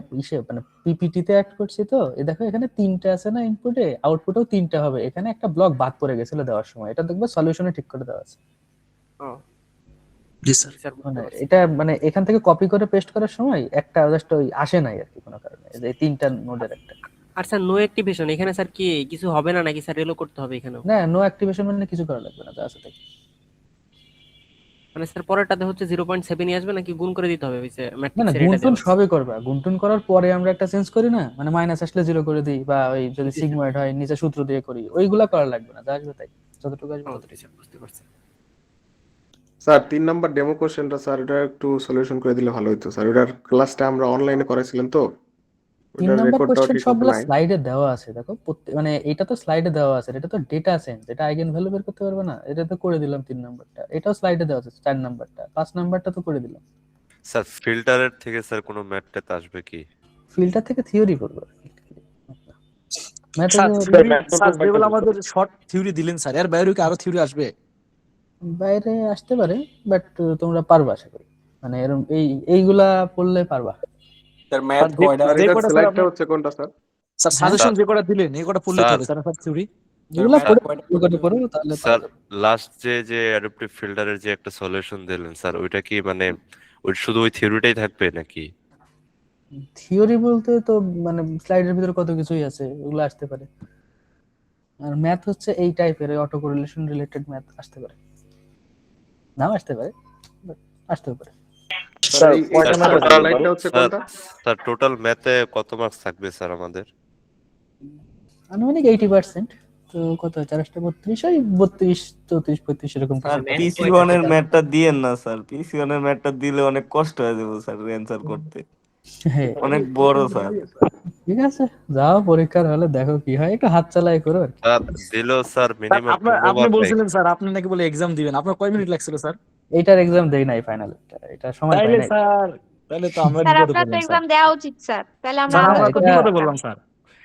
[SPEAKER 2] পিপিটি তে অ্যাড করছি তো এই দেখো এখানে 3টা আছে না ইনপুটে, আউটপুটেও 3টা হবে। এখানে একটা ব্লক বাদ পড়ে গেছিল দেওয়ার সময়, এটা দেখবে সলিউশনে ঠিক করে দেওয়া আছে।
[SPEAKER 1] জি স্যার।
[SPEAKER 2] মানে এটা মানে এখান থেকে কপি করে পেস্ট করার সময় একটা জাস্ট ওই আসে নাই আর কি কোনো কারণে, এই যে 3টা নোডের একটা।
[SPEAKER 9] আর স্যার নো অ্যাক্টিভেশন এখানে স্যার কি কিছু হবে না নাকি স্যার রিলো করতে হবে এখানেও?
[SPEAKER 2] না, নো অ্যাক্টিভেশন মানে কিছু করা লাগবে না, যা আছে তাই।
[SPEAKER 9] মানে স্যার পরেরটাতে হচ্ছে 0.7 নিয়ে আসবে নাকি গুণ করে দিতে হবে ওই যে
[SPEAKER 2] না না,
[SPEAKER 9] ম্যাট্রিক্সের এটা
[SPEAKER 2] গুণটুন
[SPEAKER 9] দেওয়া আছে।
[SPEAKER 2] সবই করবা, গুণটুন করার পরে আমরা একটা চেঞ্জ করি না, মানে মাইনাস আসলে 0 করে দিই, বা ওই যদি সিগময়েড হয় নিচে সূত্র দিয়ে করি, ওইগুলা করা লাগবে না, যা আসবে তাই, যতটুকু আসবে ততটুকু।
[SPEAKER 9] স্যার বুঝতে পারছি।
[SPEAKER 18] স্যার 3 নাম্বার ডেমো কোশ্চেনটা স্যার এটা একটু সলিউশন করে দিলে ভালো হতো স্যার। ওটার ক্লাসটা আমরা অনলাইনে করাইছিলাম তো,
[SPEAKER 2] 3
[SPEAKER 18] ওটার
[SPEAKER 2] নাম্বার
[SPEAKER 18] রেকর্ডটাও
[SPEAKER 2] কোশ্চেন
[SPEAKER 18] ঠিক মতো
[SPEAKER 2] সবগুলো
[SPEAKER 18] নাই।
[SPEAKER 2] স্লাইডে দেওয়া আছে, দেখো মানে এটা তো স্লাইডে দেওয়া আছে, এটা তো ডেটা সেন্স, এটা আইগেন ভ্যালু বের করতে পারবে না, এটা তো করে দিলাম 3 নাম্বারটা, এটাও স্লাইডে দেওয়া আছে 4 নাম্বারটা, 5 নাম্বারটা তো করে দিলাম।
[SPEAKER 3] স্যার ফিল্টারের থেকে স্যার কোনো ম্যাথ আসবে কি?
[SPEAKER 2] ফিল্টার থেকে থিওরি করব।
[SPEAKER 1] স্যার যেগুলো আমাদের শর্ট থিওরি দিলেন স্যার, এর বাইরে কি আরো থিওরি আসবে?
[SPEAKER 2] বাইরে আসতে পারে, বাট তোমরা পারবা আশা করি, মানে এরকম এইগুলা পড়লে পারবা।
[SPEAKER 11] স্যার ম্যাথ কয়টা?
[SPEAKER 18] আর এটার স্লাইডটা হচ্ছে কোনটা স্যার?
[SPEAKER 1] স্যার সাজেশন যে কটা দিলেন এই কটা পড়লে হবে স্যার, স্যার থিওরি
[SPEAKER 2] এগুলা পড়ো তাহলে
[SPEAKER 3] স্যার লাস্ট যে অ্যাডাপটিভ ফিল্টারের যে একটা সলিউশন দিলেন স্যার, ওইটা কি মানে ওই শুধু ওই থিওরিটাই থাকবে নাকি?
[SPEAKER 2] থিওরি বলতে তো মানে স্লাইডের ভিতরে কত কিছুই আছে, ওগুলো আসতে পারে। আর ম্যাথ হচ্ছে এই টাইপের অটো কোরিলেশন রিলেটেড ম্যাথ আসতে পারে, নাও আসতে পারে, বাট আসতে পারে।
[SPEAKER 18] স্যার এই স্লাইডটা হচ্ছে কোনটা?
[SPEAKER 3] স্যার টোটাল ম্যাথে কত মার্কস থাকবে স্যার আমাদের?
[SPEAKER 2] আনুমানিক 80%, তো কত হয় 4 32 হয়, 32 34 35 এরকম কিছু।
[SPEAKER 11] PC1 এর ম্যাথটা দিয়েন না স্যার, PC1 এর ম্যাথটা দিলে অনেক কষ্ট হয়ে যাবে স্যার অ্যানসার করতে, অনেক বড় স্যার।
[SPEAKER 2] ঠিক আছে, যাও পরীক্ষার হলে দেখো কি হয়, একটু হাত চালাই করো আর কি।
[SPEAKER 3] স্যার দিলো স্যার মিনিমাম
[SPEAKER 1] আপনি বলছিলেন স্যার আপনি নাকি বলে এক্সাম দিবেন, আপনার কয় মিনিট লাগছিল স্যার?
[SPEAKER 2] এইটার এক্সাম দেই নাই ফাইনাল, এটা সময় পাই নাই।
[SPEAKER 1] স্যার তাহলে তো আমরা
[SPEAKER 8] স্যার
[SPEAKER 1] বিপদে
[SPEAKER 8] আপনার তো
[SPEAKER 1] পড়লাম
[SPEAKER 8] এক্সাম
[SPEAKER 1] স্যার।
[SPEAKER 8] দেওয়া উচিত স্যার, তাহলে আমরা
[SPEAKER 1] স্যার
[SPEAKER 8] আরো
[SPEAKER 1] আমরা তো
[SPEAKER 8] কঠিন
[SPEAKER 1] বিপদে
[SPEAKER 8] করতাম।
[SPEAKER 1] পড়লাম স্যার,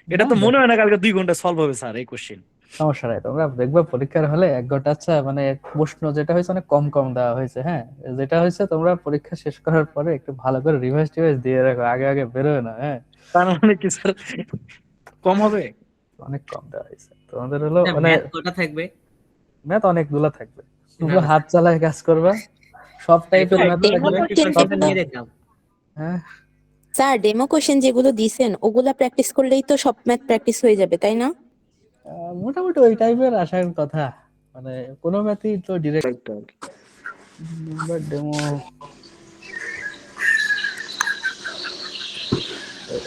[SPEAKER 1] এটা তো মনে হয় না কালকে 2 ঘন্টা সলভ হবে স্যার এই কোশ্চেন।
[SPEAKER 2] সমস্যা নাই, তোমরা দেখবে পরীক্ষার হলে 1 ঘন্টা। আচ্ছা মানে প্রশ্ন যেটা হয়েছে অনেক কম কম দেওয়া হয়েছে, হ্যাঁ যেটা হয়েছে তোমরা পরীক্ষা শেষ করার পরে একটু ভালো করে রিভাইজ টিভাইজ দিয়ে রাখো, আগে আগে বেরোয় না। হ্যাঁ
[SPEAKER 1] তার মানে কি স্যার কম হবে?
[SPEAKER 2] অনেক কম দেওয়া হয়েছে তোমাদের, হলো মানে
[SPEAKER 16] ম্যাথ কয়টা থাকবে?
[SPEAKER 2] ম্যাথ অনেকগুলো থাকবে, তোমরা হাত চালায় কাজ করবা, সব টাইপের ম্যাথ থাকবে। হ্যাঁ
[SPEAKER 19] স্যার ডেমো কোশ্চেন যেগুলো দিছেন ওগুলা প্র্যাকটিস করলেই তো সব ম্যাথ প্র্যাকটিস হয়ে যাবে তাই না?
[SPEAKER 2] মোটামুটি ওই টাইপের আসার কথা, মানে কোনো ম্যাথই তো ডিরেক্ট ডেমো।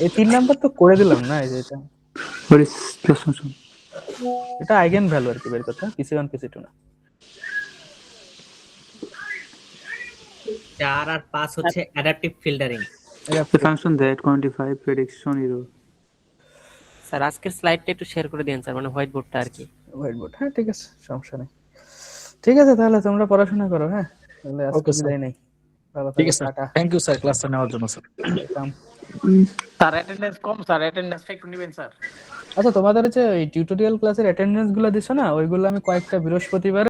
[SPEAKER 2] এই 3 নাম্বার তো করে দিলাম না, এই যে এটা আইগেন ভ্যালু আর কি বের করতে, PC1 PC2 না।
[SPEAKER 16] 4 আর 5 হচ্ছে adaptive filtering.
[SPEAKER 15] Function that quantify prediction error.
[SPEAKER 9] Sir আজকের স্লাইডটা একটু শেয়ার করে দেন স্যার, মানে হোয়াইট বোর্ডটা আর কি।
[SPEAKER 2] হোয়াইট বোর্ড, হ্যাঁ ঠিক আছে, সমস্যা নেই। ঠিক আছে তাহলে তোমরা পড়াশোনা করো, হ্যাঁ তাহলে আজকে বিদায় নেই।
[SPEAKER 1] ঠিক আছে স্যার, থ্যাংক ইউ স্যার ক্লাসটা নেওয়ার জন্য স্যার।
[SPEAKER 7] স্যার অ্যাটেন্ডেন্স কম স্যার, অ্যাটেন্ডেন্সটা একটু নেবেন স্যার।
[SPEAKER 2] আচ্ছা তোমাদের হচ্ছে এই টিউটোরিয়াল ক্লাসের অ্যাটেন্ডেন্স গুলো দিছো না, ওইগুলো আমি কয়েকটা বৃহস্পতিবার